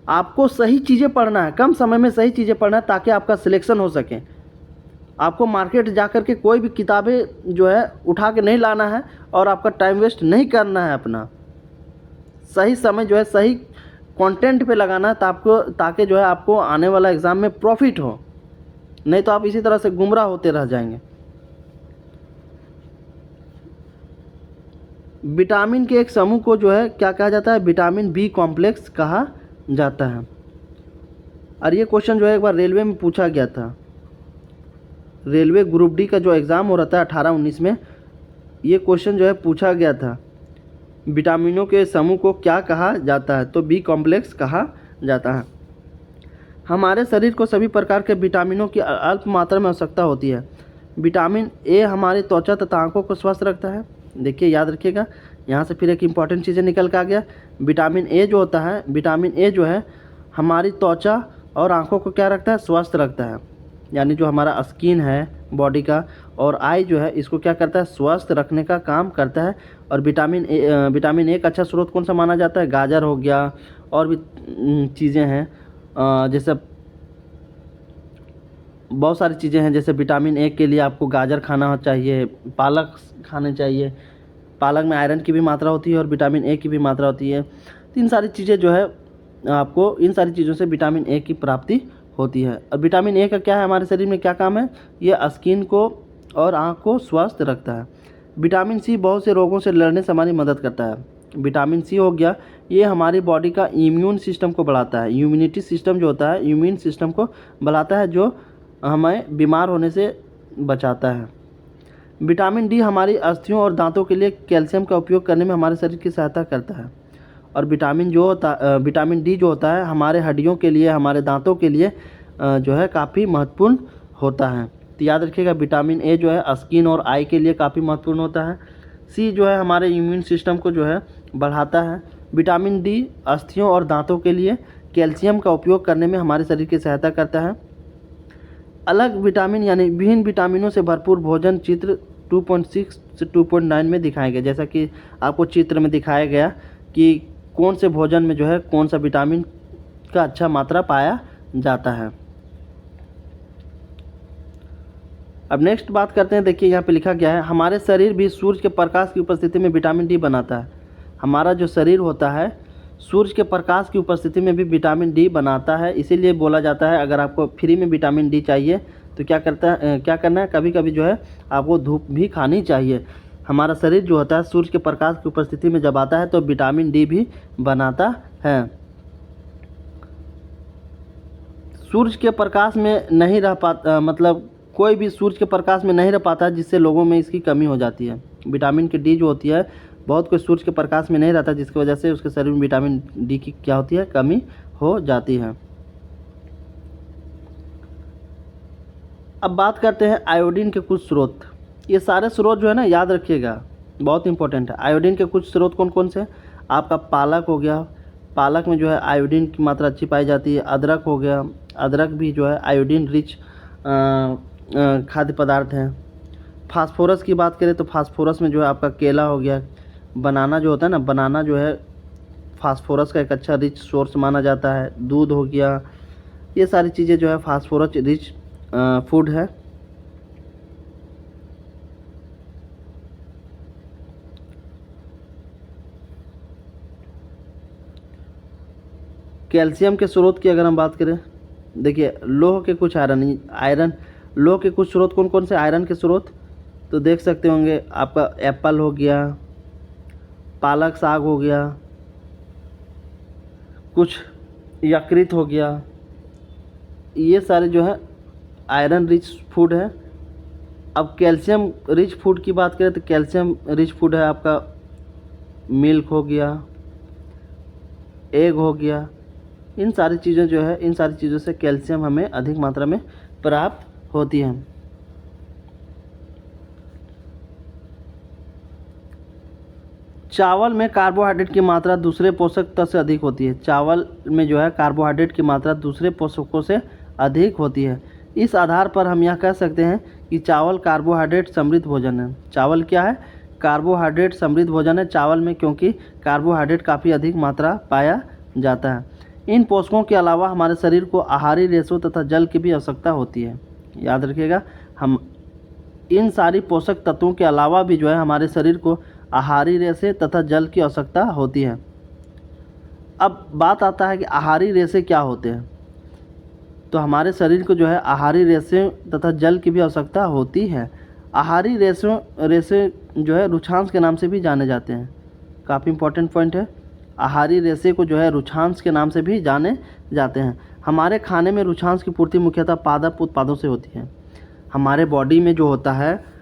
आपको सही चीज़ें पढ़ना है, कम समय में सही चीज़ें पढ़ना है ताकि आपका सिलेक्शन हो सके। आपको मार्केट जा कर के कोई भी किताबें जो है उठा के नहीं लाना है और आपका टाइम वेस्ट नहीं करना है अपना। सही समय जो है सही कंटेंट पे लगाना है ताकि जो है आपको आने वाला एग्ज़ाम में प्रॉफिट हो, नहीं तो आप इसी तरह से गुमराह होते रह जाएंगे। विटामिन के एक समूह को जो है क्या कहा जाता है, विटामिन बी कॉम्प्लेक्स कहा जाता है। और ये क्वेश्चन जो है एक बार रेलवे में पूछा गया था। रेलवे ग्रुप डी का जो एग्ज़ाम हो रहा था 18-19 में, ये क्वेश्चन जो है पूछा गया था, विटामिनों के समूह को क्या कहा जाता है, तो बी कॉम्प्लेक्स कहा जाता है। हमारे शरीर को सभी प्रकार के विटामिनों की अल्प मात्रा में आवश्यकता होती है। विटामिन ए हमारी त्वचा तथा आँखों को स्वस्थ रखता है। देखिए याद रखिएगा, यहाँ से फिर एक इम्पॉर्टेंट चीज़ें निकल के आ गया। विटामिन ए जो होता है, विटामिन ए जो है हमारी त्वचा और आँखों को क्या रखता है, स्वस्थ रखता है। यानी जो हमारा स्किन है बॉडी का और आई जो है इसको क्या करता है, स्वस्थ रखने का काम करता है। और विटामिन ए का अच्छा स्रोत कौन सा माना जाता है, गाजर हो गया, और भी चीज़ें हैं जैसे बहुत सारी चीज़ें हैं। जैसे विटामिन ए के लिए आपको गाजर खाना चाहिए, पालक खाने चाहिए। पालक में आयरन की भी मात्रा होती है और विटामिन ए की भी मात्रा होती है। तो इन सारी चीज़ें जो है आपको, इन सारी चीज़ों से विटामिन ए की प्राप्ति होती है। और विटामिन ए का क्या है, हमारे शरीर में क्या काम है, ये स्किन को और आँख को स्वस्थ रखता है। विटामिन सी बहुत से रोगों से लड़ने से हमारी मदद करता है। विटामिन सी हो गया, ये हमारी बॉडी का इम्यून सिस्टम को बढ़ाता है। इम्यूनिटी सिस्टम जो होता है, इम्यून सिस्टम को बढ़ाता है, जो हमें बीमार होने से बचाता है। विटामिन डी हमारी अस्थियों और दांतों के लिए कैल्शियम का उपयोग करने में हमारे शरीर की सहायता करता है। और विटामिन डी जो होता है हमारे हड्डियों के लिए, हमारे दांतों के लिए जो है काफ़ी महत्वपूर्ण होता है। तो याद रखिएगा, विटामिन ए जो है स्किन और आई के लिए काफ़ी महत्वपूर्ण होता है। सी जो है हमारे इम्यून सिस्टम को जो है बढ़ाता है। विटामिन डी अस्थियों और दांतों के लिए कैल्शियम का उपयोग करने में हमारे शरीर की सहायता करता है। अलग विटामिन यानी विभिन्न विटामिनों से भरपूर भोजन चित्र 2.6 से 2.9 में दिखाया गया। जैसा कि आपको चित्र में दिखाया गया कि कौन से भोजन में जो है कौन सा विटामिन का अच्छा मात्रा पाया जाता है। अब नेक्स्ट बात करते हैं। देखिए यहाँ पे लिखा गया है, हमारे शरीर भी सूर्य के प्रकाश की उपस्थिति में विटामिन डी बनाता है। हमारा जो शरीर होता है सूर्य के प्रकाश की उपस्थिति में भी विटामिन डी बनाता है। इसीलिए बोला जाता है अगर आपको फ्री में विटामिन डी चाहिए तो क्या करना है, कभी कभी जो है आपको धूप भी खानी चाहिए। हमारा शरीर जो होता है सूर्य के प्रकाश की उपस्थिति में जब आता है तो विटामिन डी भी बनाता है। सूर्य के प्रकाश में नहीं रह पाता, मतलब कोई भी सूर्य के प्रकाश में नहीं रह पाता, जिससे लोगों में इसकी कमी हो जाती है। विटामिन की डी जो होती है, बहुत कोई सूर्य के प्रकाश में नहीं रहता, जिसकी वजह से उसके शरीर में विटामिन डी की क्या होती है, कमी हो जाती है। अब बात करते हैं आयोडीन के कुछ स्रोत। ये सारे स्रोत जो है ना, याद रखिएगा, बहुत इंपॉर्टेंट है। आयोडीन के कुछ स्रोत कौन कौन से, आपका पालक हो गया, पालक में जो है आयोडीन की मात्रा अच्छी पाई जाती है। अदरक हो गया, अदरक भी जो है आयोडीन रिच खाद्य पदार्थ है। फास्फोरस की बात करें तो फास्फोरस में जो है आपका केला हो गया, बनाना जो होता है ना, बनाना जो है फास्फोरस का एक अच्छा रिच सोर्स माना जाता है। दूध हो गया, ये सारी चीज़ें जो है फास्फोरस रिच फूड है। कैल्शियम के स्रोत की अगर हम बात करें, देखिए लोह के कुछ आयरन लोह के कुछ स्रोत कौन कौन से आयरन के स्रोत, तो देख सकते होंगे आपका एप्पल हो गया, पालक साग हो गया, कुछ यकृत हो गया, ये सारे जो है आयरन रिच फूड है। अब कैल्शियम रिच फूड की बात करें तो कैल्शियम रिच फूड है आपका मिल्क हो गया, एग हो गया। इन सारी चीज़ों जो है, इन सारी चीज़ों से कैल्शियम हमें अधिक मात्रा में प्राप्त होती है। चावल में कार्बोहाइड्रेट की मात्रा दूसरे पोषक तत्व से अधिक होती है। चावल में जो है कार्बोहाइड्रेट की मात्रा दूसरे पोषकों से अधिक होती है। इस आधार पर हम यह कह सकते हैं कि चावल कार्बोहाइड्रेट समृद्ध भोजन है। चावल क्या है? कार्बोहाइड्रेट समृद्ध भोजन है चावल में, क्योंकि कार्बोहाइड्रेट काफ़ी अधिक मात्रा पाया जाता है। इन पोषकों के अलावा हमारे शरीर को आहारी रेशों तथा जल की भी आवश्यकता होती है। याद रखिएगा, हम इन सारी पोषक तत्वों के अलावा भी जो है हमारे शरीर को आहारी रेशे तथा जल की आवश्यकता होती है। अब बात आता है कि आहारी रेशे क्या होते हैं, तो हमारे शरीर को जो है आहारी रेशे तथा जल की भी आवश्यकता होती है। आहारी रेशे जो है रुक्षांश के नाम से भी जाने जाते हैं। काफ़ी इंपॉर्टेंट पॉइंट है, आहारी रेशे को जो है रुक्षांश के नाम से भी जाने जाते हैं। हमारे खाने में रुक्षांश की पूर्ति मुख्यतः पादप उत्पादों से होती है। हमारे बॉडी में जो होता है,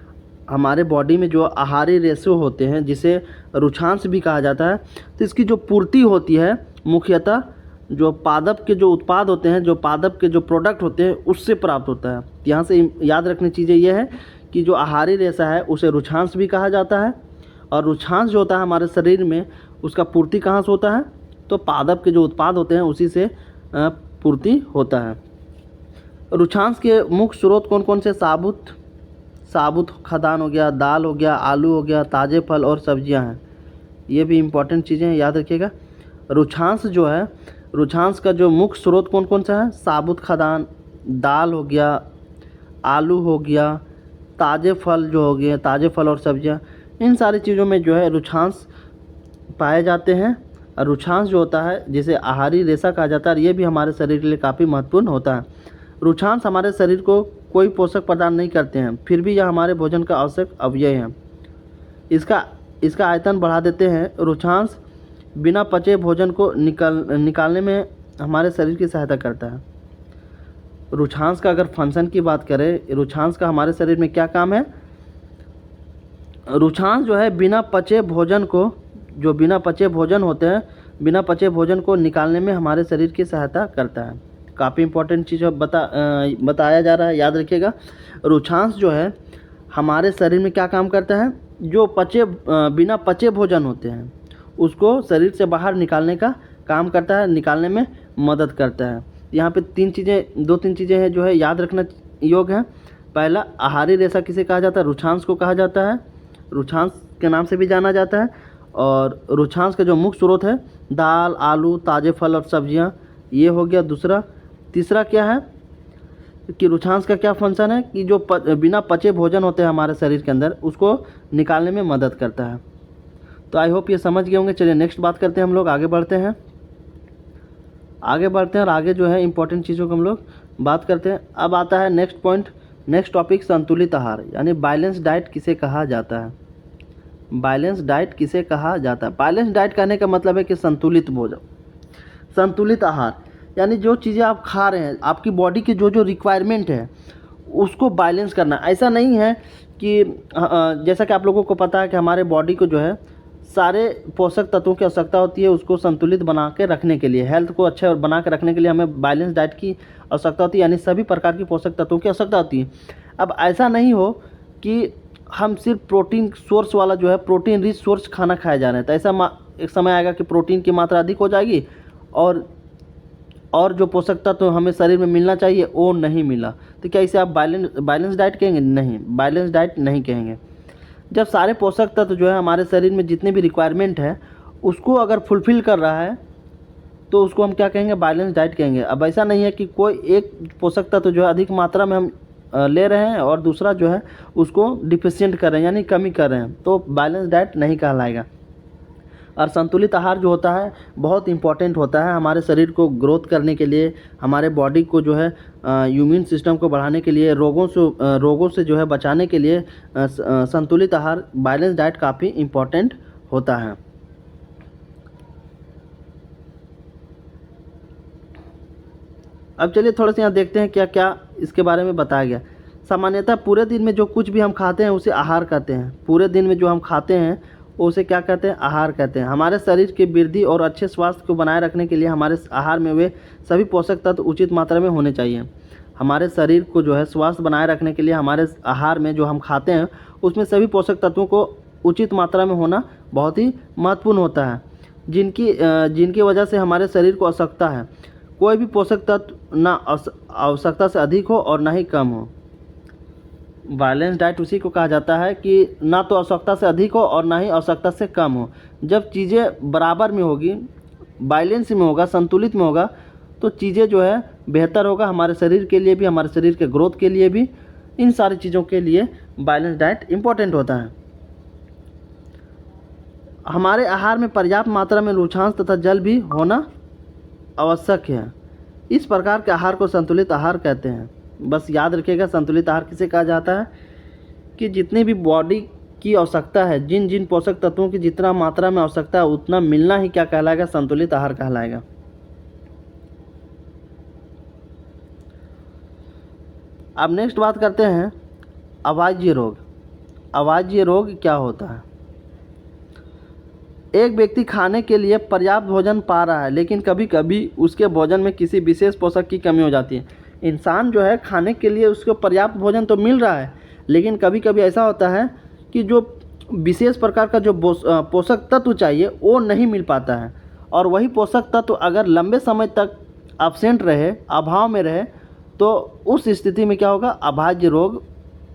हमारे बॉडी में जो आहारी रेशे होते हैं जिसे रुक्षांश भी कहा जाता है, तो इसकी जो पूर्ति होती है मुख्यतः जो पादप के जो उत्पाद होते हैं, जो पादप के जो प्रोडक्ट होते हैं उससे प्राप्त होता है। यहाँ से याद रखनी चीज़ें ये है कि जो आहारी रेशा है उसे रुक्षांश भी कहा जाता है, और रुक्षांश जो होता है हमारे शरीर में उसका पूर्ति कहाँ से होता है, तो पादप के जो उत्पाद होते हैं उसी से पूर्ति होता है। रुक्षांश के मुख्य स्रोत कौन कौन से? साबुत खाद्यान्न हो गया, दाल हो गया, आलू हो गया, ताज़े फल और सब्जियां हैं। ये भी इम्पॉर्टेंट चीज़ें हैं, याद रखिएगा। रुक्षांश जो है, रुक्षांश का जो मुख्य स्रोत कौन कौन सा है? साबुत खाद्यान्न, दाल हो गया, आलू हो गया, ताज़े फल जो हो गए, ताज़े फल और सब्जियां, इन सारी चीज़ों में जो है रुक्षांश पाए जाते हैं। और रुक्षांश जो होता है जिसे आहारी रेशा कहा जाता है, ये भी हमारे शरीर के लिए काफ़ी महत्वपूर्ण होता है। रुक्षांश हमारे शरीर को कोई पोषक प्रदान नहीं करते हैं, फिर भी यह हमारे भोजन का आवश्यक अवयव है। इसका आयतन बढ़ा देते हैं। रुक्षांश बिना पचे भोजन को निकालने में हमारे शरीर की सहायता करता है। रुक्षांश का अगर फंक्शन की बात करें, रुक्षांश का हमारे शरीर में क्या काम है? रुक्षांश जो है बिना पचे भोजन को, जो बिना पचे भोजन होते हैं, बिना पचे भोजन को निकालने में हमारे शरीर की सहायता करता है। काफ़ी इंपॉर्टेंट चीज़ बताया जा रहा है, याद रखिएगा। रुक्षांश जो है हमारे शरीर में क्या काम करता है? जो बिना पचे भोजन होते हैं उसको शरीर से बाहर निकालने का काम करता है, निकालने में मदद करता है। यहाँ पे दो तीन चीज़ें हैं जो है याद रखना योग्य है। पहला, आहारी रेशा किसे कहा जाता है? रुक्षांश को कहा जाता है, रुक्षांश के नाम से भी जाना जाता है। और रुक्षांश का जो मुख्य स्रोत है दाल, आलू, ताज़े फल और सब्जियां, ये हो गया दूसरा। तीसरा क्या है कि रुक्षांश का क्या फंक्शन है कि जो बिना पचे भोजन होते हैं हमारे शरीर के अंदर उसको निकालने में मदद करता है। तो आई होप ये समझ गए होंगे। चलिए नेक्स्ट बात करते हैं, हम लोग आगे बढ़ते हैं और आगे जो है इंपॉर्टेंट चीज़ों को हम लोग बात करते हैं। अब आता है नेक्स्ट पॉइंट, नेक्स्ट टॉपिक, संतुलित आहार यानी बैलेंस डाइट किसे कहा जाता है? बैलेंस डाइट किसे कहा जाता है? बैलेंस डाइट कहने का मतलब है कि संतुलित भोजन, संतुलित आहार यानी जो चीज़ें आप खा रहे हैं, आपकी बॉडी की जो रिक्वायरमेंट है उसको बैलेंस करना। ऐसा नहीं है कि जैसा कि आप लोगों को पता है कि हमारे बॉडी को जो है सारे पोषक तत्वों की आवश्यकता होती है उसको संतुलित बना के रखने के लिए, हेल्थ को अच्छा बना के रखने के लिए हमें बैलेंस डाइट की आवश्यकता होती है, यानी सभी प्रकार की पोषक तत्वों की आवश्यकता होती है। अब ऐसा नहीं हो कि हम सिर्फ प्रोटीन सोर्स वाला जो है प्रोटीन रिच सोर्स खाना खाए जा रहे हैं, तो ऐसा एक समय आएगा कि प्रोटीन की मात्रा अधिक हो जाएगी और जो पोषक तत्व तो हमें शरीर में मिलना चाहिए वो नहीं मिला, तो क्या इसे आप बैलेंस डाइट कहेंगे? नहीं, बैलेंस डाइट नहीं कहेंगे। जब सारे पोषक तत्व जो है हमारे शरीर में जितने भी रिक्वायरमेंट है उसको अगर फुलफ़िल कर रहा है तो उसको हम क्या कहेंगे? बैलेंस डाइट कहेंगे। अब ऐसा नहीं है कि कोई एक पोषक तत्व जो है अधिक मात्रा में हम ले रहे हैं और दूसरा जो है उसको डिफिशिएंट कर रहे हैं यानी कमी कर रहे हैं, तो बैलेंस डाइट नहीं कहलाएगा। और संतुलित आहार जो होता है बहुत इम्पॉर्टेंट होता है हमारे शरीर को ग्रोथ करने के लिए, हमारे बॉडी को जो है इम्यून सिस्टम को बढ़ाने के लिए, रोगों से जो है बचाने के लिए संतुलित आहार बैलेंस डाइट काफ़ी इम्पॉर्टेंट होता है। अब चलिए थोड़ा सा यहाँ देखते हैं क्या क्या इसके बारे में बताया गया। सामान्यतः पूरे दिन में जो कुछ भी हम खाते हैं उसे आहार कहते हैं। पूरे दिन में जो हम खाते हैं उसे क्या कहते हैं? आहार कहते हैं। हमारे शरीर की वृद्धि और अच्छे स्वास्थ्य को बनाए रखने के लिए हमारे आहार में वे सभी पोषक तत्व उचित मात्रा में होने चाहिए। हमारे शरीर को जो है स्वास्थ्य बनाए रखने के लिए हमारे आहार में जो हम खाते हैं उसमें सभी पोषक तत्वों को उचित मात्रा में होना बहुत ही महत्वपूर्ण होता है, जिनकी वजह से हमारे शरीर को आवश्यकता है। कोई भी पोषक तत्व ना आवश्यकता से अधिक हो और ना ही कम हो। बैलेंस डाइट उसी को कहा जाता है कि ना तो आवश्यकता से अधिक हो और ना ही आवश्यकता से कम हो। जब चीज़ें बराबर में होगी, बैलेंस में होगा, संतुलित में होगा, तो चीज़ें जो है बेहतर होगा हमारे शरीर के लिए भी, हमारे शरीर के ग्रोथ के लिए भी। इन सारी चीज़ों के लिए बैलेंस डाइट इम्पोर्टेंट होता है। हमारे आहार में पर्याप्त मात्रा में लवणांश तथा जल भी होना आवश्यक है। इस प्रकार के आहार को संतुलित आहार कहते हैं। बस याद रखिएगा, संतुलित आहार किसे कहा जाता है कि जितनी भी बॉडी की आवश्यकता है, जिन जिन पोषक तत्वों की जितना मात्रा में आवश्यकता है उतना मिलना ही क्या कहलाएगा? संतुलित आहार कहलाएगा। अब नेक्स्ट बात करते हैं अवाज्य रोग। अवाज्य रोग क्या होता है? एक व्यक्ति खाने के लिए पर्याप्त भोजन पा रहा है लेकिन कभी कभी उसके भोजन में किसी विशेष पोषक की कमी हो जाती है। इंसान जो है खाने के लिए उसको पर्याप्त भोजन तो मिल रहा है लेकिन कभी कभी ऐसा होता है कि जो विशेष प्रकार का जो पोषक तत्व चाहिए वो नहीं मिल पाता है, और वही पोषक तत्व अगर लंबे समय तक एब्सेंट रहे, अभाव में रहे, तो उस स्थिति में क्या होगा? अभाज्य रोग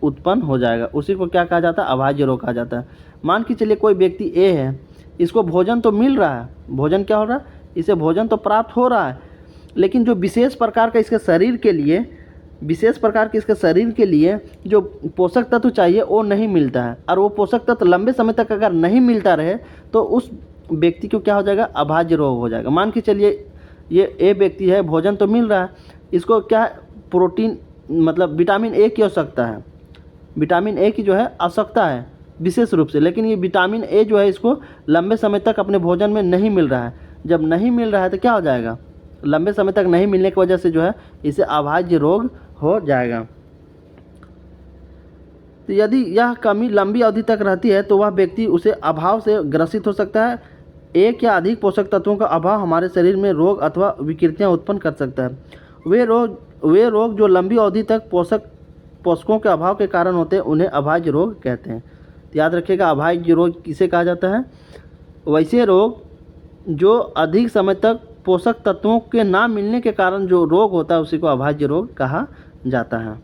उत्पन्न हो जाएगा। उसी को क्या कहा जाता है? अभाज्य रोग कहा जाता है। मान के चलिए कोई व्यक्ति ए है, इसको भोजन तो मिल रहा है, भोजन क्या हो रहा है? इसे भोजन तो प्राप्त हो रहा है, लेकिन जो विशेष प्रकार का इसके शरीर के लिए जो पोषक तत्व चाहिए वो नहीं मिलता है, और वो पोषक तत्व लंबे समय तक अगर नहीं मिलता रहे तो उस व्यक्ति को क्या हो जाएगा? अभाज्य रोग हो जाएगा। मान के चलिए ये ए व्यक्ति है, भोजन तो मिल रहा है, इसको क्या है? प्रोटीन मतलब विटामिन ए की आवश्यकता है, विटामिन ए की जो है आवश्यकता है विशेष रूप से, लेकिन ये विटामिन ए जो है इसको लंबे समय तक अपने भोजन में नहीं मिल रहा है। जब नहीं मिल रहा है तो क्या हो जाएगा? लंबे समय तक नहीं मिलने की वजह से जो है इसे अभाज्य रोग हो जाएगा। तो यदि यह कमी लंबी अवधि तक रहती है तो वह व्यक्ति उसे अभाव से ग्रसित हो सकता है। एक या अधिक पोषक तत्वों का अभाव हमारे शरीर में रोग अथवा विकृतियां उत्पन्न कर सकता है। वे रोग जो लंबी अवधि तक पोषकों के अभाव के कारण होते हैं उन्हें अभाज्य रोग कहते हैं। तो याद रखिएगा, अभाज्य रोग किसे कहा जाता है? वैसे रोग जो अधिक समय तक पोषक तत्वों के ना मिलने के कारण जो रोग होता है उसी को अभाज्य रोग कहा जाता है।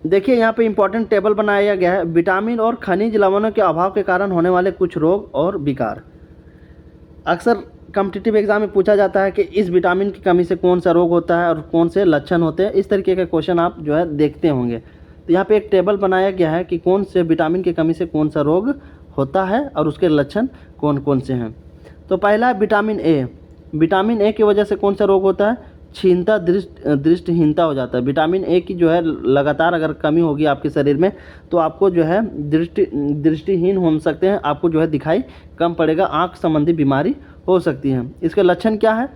देखिए यहाँ पे इंपॉर्टेंट टेबल बनाया गया है, विटामिन और खनिज लवणों के अभाव के कारण होने वाले कुछ रोग और विकार। अक्सर कॉम्पिटिटिव एग्जाम में पूछा जाता है कि इस विटामिन की कमी से कौन सा रोग होता है और कौन से लक्षण होते हैं। इस तरीके के क्वेश्चन आप जो है देखते होंगे। तो यहाँ पे एक टेबल बनाया गया है कि कौन से विटामिन की कमी से कौन सा रोग होता है और उसके लक्षण कौन कौन से हैं। तो पहला है विटामिन ए। विटामिन ए की वजह से कौन सा रोग होता है? क्षीणता, दृष्टिहीनता हो जाता है। विटामिन ए की जो है लगातार अगर कमी होगी आपके शरीर में तो आपको जो है दृष्टिहीन हो सकते हैं, आपको जो है दिखाई कम पड़ेगा, आँख संबंधी बीमारी हो सकती है। इसके लक्षण क्या है?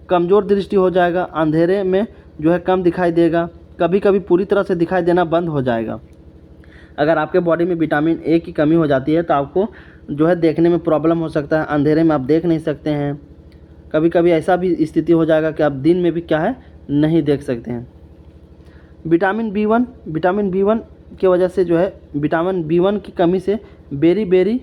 कमज़ोर दृष्टि हो जाएगा, अंधेरे में जो है कम दिखाई देगा, कभी कभी पूरी तरह से दिखाई देना बंद हो जाएगा। अगर आपके बॉडी में विटामिन ए की कमी हो जाती है तो आपको जो है देखने में प्रॉब्लम हो सकता है, अंधेरे में आप देख नहीं सकते हैं, कभी कभी ऐसा भी स्थिति हो जाएगा कि आप दिन में भी क्या है नहीं देख सकते हैं। विटामिन बी वन की वजह से जो है विटामिन B1 की कमी से बेरी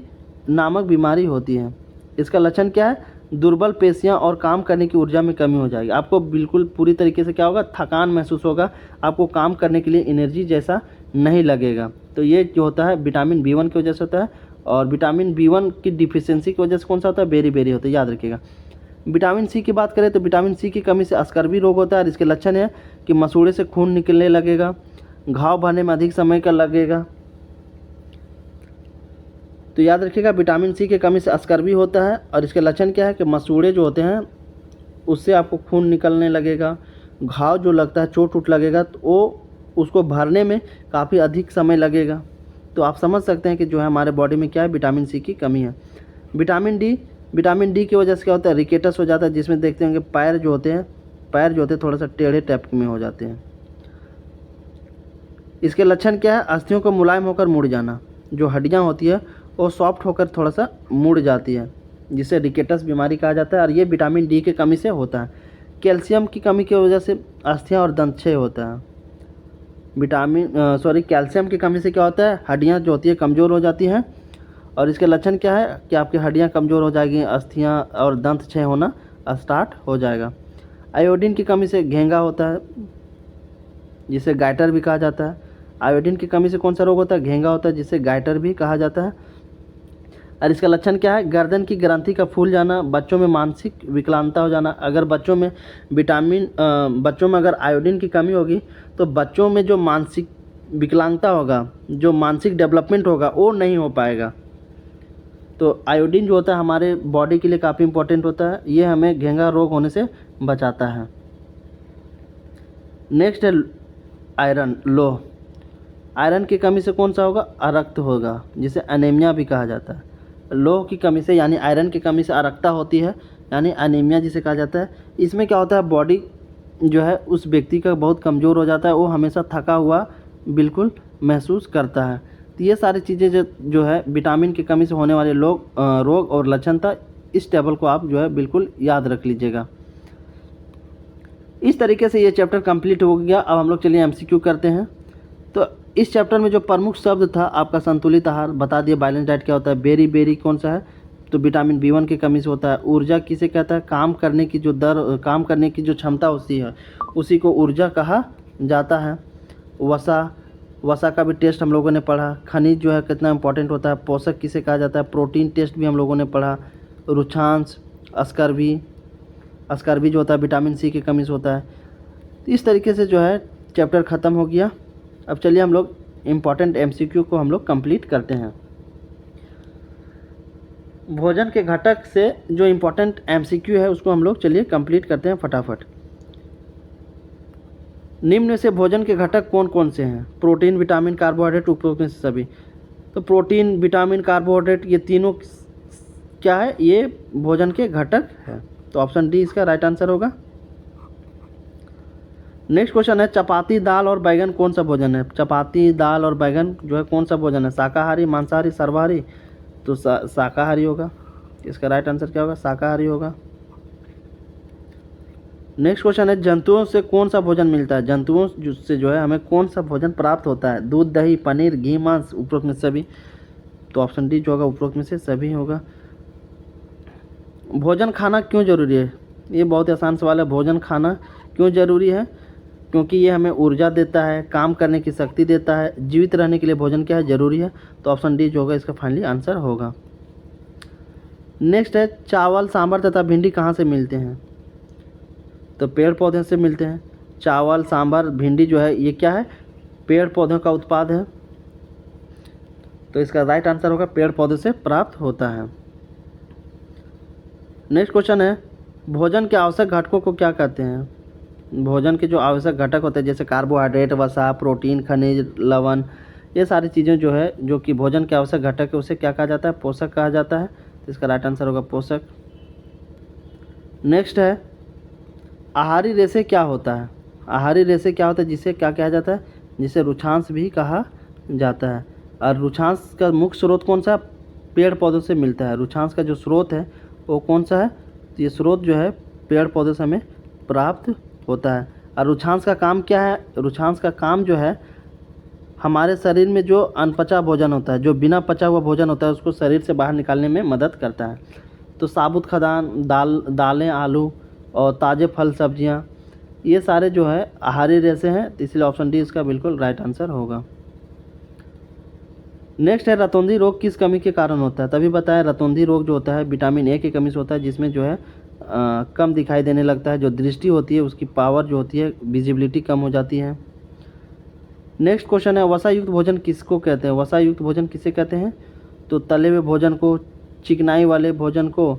नामक बीमारी होती है। इसका लक्षण क्या है? दुर्बल पेशियां और काम करने की ऊर्जा में कमी हो जाएगी। आपको बिल्कुल पूरी तरीके से क्या होगा? थकान महसूस होगा, आपको काम करने के लिए एनर्जी जैसा नहीं लगेगा। तो ये जो होता है विटामिन B1 की वजह से होता है। और विटामिन B1 की डिफिशियंसी की वजह से कौन सा होता है? बेरी होता है, याद रखिएगा। विटामिन सी की बात करें तो विटामिन सी की कमी से स्कर्वी रोग होता है और इसके लक्षण है कि मसूड़े से खून निकलने लगेगा, घाव भरने में अधिक समय का लगेगा। तो याद रखिएगा विटामिन सी की कमी से स्कर्वी होता है और इसके लक्षण क्या है कि मसूड़े जो होते हैं उससे आपको खून निकलने लगेगा, घाव जो लगता है, चोट उठ लगेगा, तो वो उसको भरने में काफ़ी अधिक समय लगेगा। तो आप समझ सकते हैं कि जो है हमारे बॉडी में क्या है? विटामिन सी की कमी है। विटामिन डी की वजह से क्या होता है? रिकेटस हो जाता है, जिसमें देखते होंगे पैर जो होते हैं थोड़ा सा टेढ़े टाइप में हो जाते हैं। इसके लक्षण क्या है? अस्थियों को मुलायम होकर मुड़ जाना, जो हड्डियां होती है वो सॉफ्ट होकर थोड़ा सा मुड़ जाती है, जिसे रिकेटस बीमारी कहा जाता है और ये विटामिन डी की कमी से होता है। कैल्शियम की कमी की वजह से अस्थियां और दंतक्षय होता है। कैल्शियम की कमी से क्या होता है? हड्डियां जो होती है कमज़ोर हो जाती हैं और इसके लक्षण क्या है कि आपकी हड्डियां कमज़ोर हो जाएगी, अस्थियां और दंत क्षय होना स्टार्ट हो जाएगा। आयोडीन की कमी से घेंगा होता है, जिसे गाइटर भी कहा जाता है। आयोडीन की कमी से कौन सा रोग होता है? घेंगा होता है, जिसे गाइटर भी कहा जाता है। और इसका लक्षण क्या है? गर्दन की ग्रंथि का फूल जाना, बच्चों में मानसिक विकलांगता हो जाना। अगर बच्चों में अगर आयोडीन की कमी होगी तो बच्चों में जो मानसिक विकलांगता होगा, जो मानसिक डेवलपमेंट होगा, वो नहीं हो पाएगा। तो आयोडीन जो होता है हमारे बॉडी के लिए काफ़ी इंपॉर्टेंट होता है, ये हमें घेंगा रोग होने से बचाता है। नेक्स्ट है आयरन, लोह। आयरन की कमी से कौन सा होगा? अरक्त होगा, जिसे एनीमिया भी कहा जाता है। लोह की कमी से यानी आयरन की कमी से अरक्ता होती है, यानी एनीमिया जिसे कहा जाता है। इसमें क्या होता है? बॉडी जो है उस व्यक्ति का बहुत कमज़ोर हो जाता है, वो हमेशा थका हुआ बिल्कुल महसूस करता है। तो ये सारी चीज़ें जो है विटामिन की कमी से होने वाले रोग और लक्षण था। इस टेबल को आप जो है बिल्कुल याद रख लीजिएगा। इस तरीके से ये चैप्टर कंप्लीट हो गया। अब हम लोग चलिए MCQ करते हैं। तो इस चैप्टर में जो प्रमुख शब्द था आपका संतुलित आहार, बता दिए। बैलेंस डाइट क्या होता है? बेरी कौन सा है? तो विटामिन B1 की कमी से होता है। ऊर्जा किसे कहता है? काम करने की जो क्षमता होती है उसी को ऊर्जा कहा जाता है। वसा का भी टेस्ट हम लोगों ने पढ़ा। खनिज जो है कितना इंपॉर्टेंट होता है। पोषक किसे कहा जाता है? प्रोटीन टेस्ट भी हम लोगों ने पढ़ा। रुक्षांश, स्कर्वी जो होता है विटामिन सी की कमी से होता है। तो इस तरीके से जो है चैप्टर ख़त्म हो गया। अब चलिए हम लोग इम्पॉर्टेंट MCQ को हम लोग कंप्लीट करते हैं। भोजन के घटक से जो इम्पोर्टेंट MCQ है उसको हम लोग चलिए कंप्लीट करते हैं फटाफट। निम्न में से भोजन के घटक कौन कौन से हैं? प्रोटीन, विटामिन, कार्बोहाइड्रेट, उपरोक्त में से सभी। तो प्रोटीन, विटामिन, कार्बोहाइड्रेट ये तीनों क्या है? ये भोजन के घटक है। तो ऑप्शन डी इसका राइट आंसर होगा। नेक्स्ट क्वेश्चन है चपाती, दाल और बैगन कौन सा भोजन है? चपाती, दाल और बैगन जो है कौन सा भोजन है? शाकाहारी, मांसाहारी, सर्वाहारी? तो शाकाहारी होगा। इसका राइट आंसर क्या होगा? शाकाहारी होगा। नेक्स्ट क्वेश्चन है जंतुओं से कौन सा भोजन मिलता है? जंतुओं से जो है हमें कौन सा भोजन प्राप्त होता है? दूध, दही, पनीर, घी, मांस, उपरोक्त में सभी। तो ऑप्शन डी जो होगा उपरोक्त में से सभी होगा। भोजन खाना क्यों जरूरी है? ये बहुत ही आसान सवाल है। भोजन खाना क्यों जरूरी है? क्योंकि ये हमें ऊर्जा देता है, काम करने की शक्ति देता है। जीवित रहने के लिए भोजन क्या है? जरूरी है। तो ऑप्शन डी जो होगा इसका फाइनली आंसर होगा। नेक्स्ट है चावल, सांभर तथा भिंडी कहाँ से मिलते हैं? तो पेड़ पौधे से मिलते हैं। चावल, सांभर, भिंडी जो है ये क्या है? पेड़ पौधों का उत्पाद है। तो इसका राइट आंसर होगा पेड़ पौधे से प्राप्त होता है। नेक्स्ट क्वेश्चन है भोजन के आवश्यक घटकों को क्या कहते हैं? भोजन के जो आवश्यक घटक होते हैं जैसे कार्बोहाइड्रेट, वसा, प्रोटीन, खनिज, लवण, ये सारी चीज़ें जो है जो कि भोजन के आवश्यक घटक है उसे क्या कहा जाता है? पोषक कहा जाता है। तो इसका राइट आंसर होगा पोषक। नेक्स्ट है आहारी रेशे क्या होता है? आहारी रेशे क्या होता है जिसे क्या कहा जाता है? जिसे रुक्षांश भी कहा जाता है। और रुक्षांश का मुख्य स्रोत कौन सा? पेड़ पौधों से मिलता है। रुक्षांश का जो स्रोत है वो कौन सा है? तो ये स्रोत जो है पेड़ पौधों से हमें प्राप्त होता है। और रुक्षांश का काम क्या है? रुक्षांश का काम जो है हमारे शरीर में जो अनपचा भोजन होता है, जो बिना पचा हुआ भोजन होता है, उसको शरीर से बाहर निकालने में मदद करता है। तो साबुत खाद्यान्न, दालें, आलू और ताज़े फल सब्जियां, ये सारे जो है आहारी रेशे हैं, तो इसलिए ऑप्शन डी इसका बिल्कुल राइट आंसर होगा। नेक्स्ट है रतौंधी रोग किस कमी के कारण होता है। तभी बताया रतौंधी रोग जो होता है विटामिन ए की कमी से होता है, जिसमें जो है कम दिखाई देने लगता है, जो दृष्टि होती है उसकी पावर जो होती है, विजिबिलिटी कम हो जाती है। नेक्स्ट क्वेश्चन है वसा युक्त भोजन किसको कहते हैं। वसा युक्त भोजन किसे कहते हैं। तो तले हुए भोजन को, चिकनाई वाले भोजन को,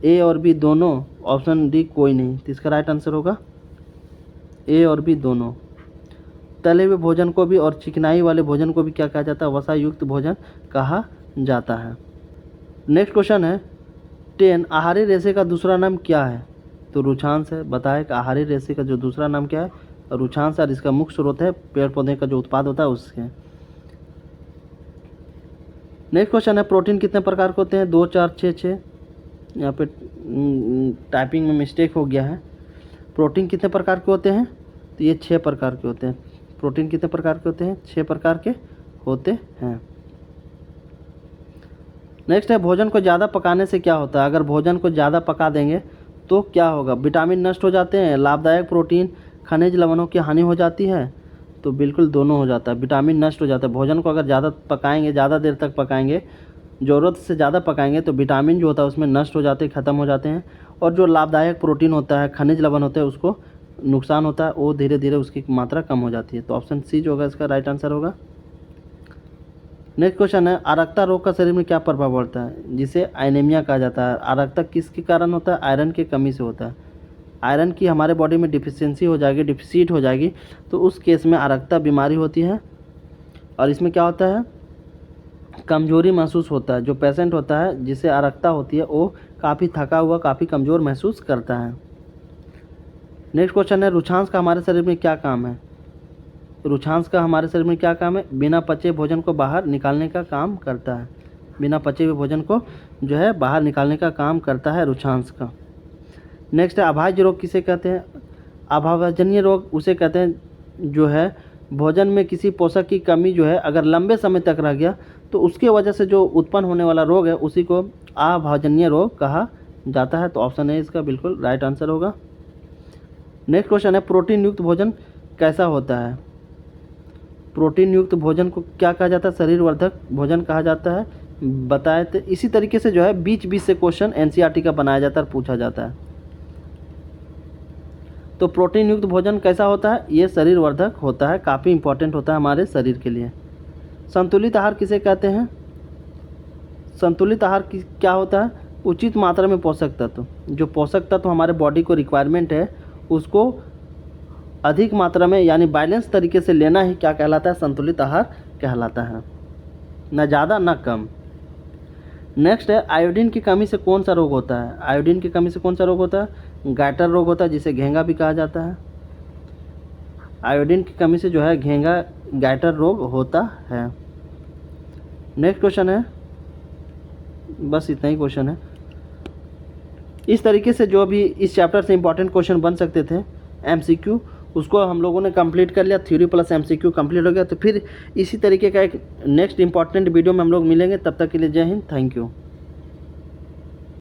ए और बी दोनों, ऑप्शन डी कोई नहीं। तो इसका राइट आंसर होगा ए और बी दोनों। तले हुए भोजन को भी और चिकनाई वाले भोजन को भी क्या कहा जाता है, वसा युक्त भोजन कहा जाता है। नेक्स्ट क्वेश्चन है 10 आहारी रेशे का दूसरा नाम क्या है। तो रुचांश है। बताए कि आहारी रेशे का जो दूसरा नाम क्या है, रुचांश, और इसका मुख्य स्रोत है पेड़ पौधे का जो उत्पाद होता है उसके। नेक्स्ट क्वेश्चन है प्रोटीन कितने प्रकार के होते हैं। 2, 4, 6, 6। यहाँ पे टाइपिंग में मिस्टेक हो गया है। प्रोटीन कितने प्रकार के होते हैं, तो ये 6 प्रकार के होते हैं। प्रोटीन कितने प्रकार के होते हैं, 6 प्रकार के होते हैं। नेक्स्ट है भोजन को ज़्यादा पकाने से क्या होता है। अगर भोजन को ज़्यादा पका देंगे तो क्या होगा, विटामिन नष्ट हो जाते हैं, लाभदायक प्रोटीन, खनिज लवणों की हानि हो जाती है। तो बिल्कुल दोनों हो जाता है, विटामिन नष्ट हो जाता है। भोजन को अगर ज़्यादा पकाएंगे, ज़्यादा देर तक पकाएंगे, ज़रूरत से ज़्यादा पकाएंगे तो विटामिन जो होता है उसमें नष्ट हो जाते हैं, ख़त्म हो जाते हैं, और जो लाभदायक प्रोटीन होता है, खनिज लवण होते हैं, उसको नुकसान होता है, वो धीरे धीरे उसकी मात्रा कम हो जाती है। तो ऑप्शन सी जो होगा इसका राइट आंसर होगा। नेक्स्ट क्वेश्चन है अरक्ता रोग का शरीर में क्या प्रभाव पड़ता है, जिसे एनीमिया कहा जाता है। अरक्ता किसके कारण होता है, आयरन की कमी से होता है। आयरन की हमारे बॉडी में डिफिशियंसी हो जाएगी, डिफिसिट हो जाएगी, तो उस केस में अरक्ता बीमारी होती है। और इसमें क्या होता है, कमजोरी महसूस होता है। जो पेशेंट होता है जिसे अरक्ता होती है वो काफ़ी थका हुआ, काफ़ी कमज़ोर महसूस करता है। नेक्स्ट क्वेश्चन है रुचांश का हमारे शरीर में क्या काम है। रुचांश का हमारे शरीर में क्या काम है, बिना पचे भोजन को बाहर निकालने का काम करता है। बिना पचे हुए भोजन को जो है बाहर निकालने का काम करता है रुचांश का। नेक्स्ट है अभाज्य रोग किसे कहते हैं। अभावजन्य रोग उसे कहते हैं जो है भोजन में किसी पोषक की कमी जो है अगर लंबे समय तक रह गया तो उसके वजह से जो उत्पन्न होने वाला रोग है उसी को अभावजन्य रोग कहा जाता है। तो ऑप्शन ए इसका बिल्कुल राइट आंसर होगा। नेक्स्ट क्वेश्चन है प्रोटीन युक्त भोजन कैसा होता है। प्रोटीन युक्त भोजन को क्या कहा जाता है, शरीर वर्धक भोजन कहा जाता है। बताए तो इसी तरीके से जो है बीच बीच से क्वेश्चन एनसीईआरटी का बनाया जाता है और पूछा जाता है। तो प्रोटीन युक्त भोजन कैसा होता है, ये शरीर वर्धक होता है, काफ़ी इंपॉर्टेंट होता है हमारे शरीर के लिए। संतुलित आहार किसे कहते हैं। संतुलित आहार क्या होता है, उचित मात्रा में पोषक तत्व, जो पोषक तत्व हमारे बॉडी को रिक्वायरमेंट है उसको अधिक मात्रा में यानी बैलेंस तरीके से लेना ही क्या कहलाता है, संतुलित आहार कहलाता है, न ज़्यादा न कम। नेक्स्ट है आयोडीन की कमी से कौन सा रोग होता है। आयोडीन की कमी से कौन सा रोग होता है, गैटर रोग होता है, जिसे घेंगा भी कहा जाता है। आयोडीन की कमी से जो है घेंगा गैटर रोग होता है। नेक्स्ट क्वेश्चन है, बस इतना ही क्वेश्चन है। इस तरीके से जो भी इस चैप्टर से इंपॉर्टेंट क्वेश्चन बन सकते थे एमसीक्यू, उसको हम लोगों ने कंप्लीट कर लिया। थ्योरी प्लस एमसीक्यू कंप्लीट हो गया। तो फिर इसी तरीके का एक नेक्स्ट इंपॉर्टेंट वीडियो में हम लोग मिलेंगे। तब तक के लिए जय हिंद, थैंक यू।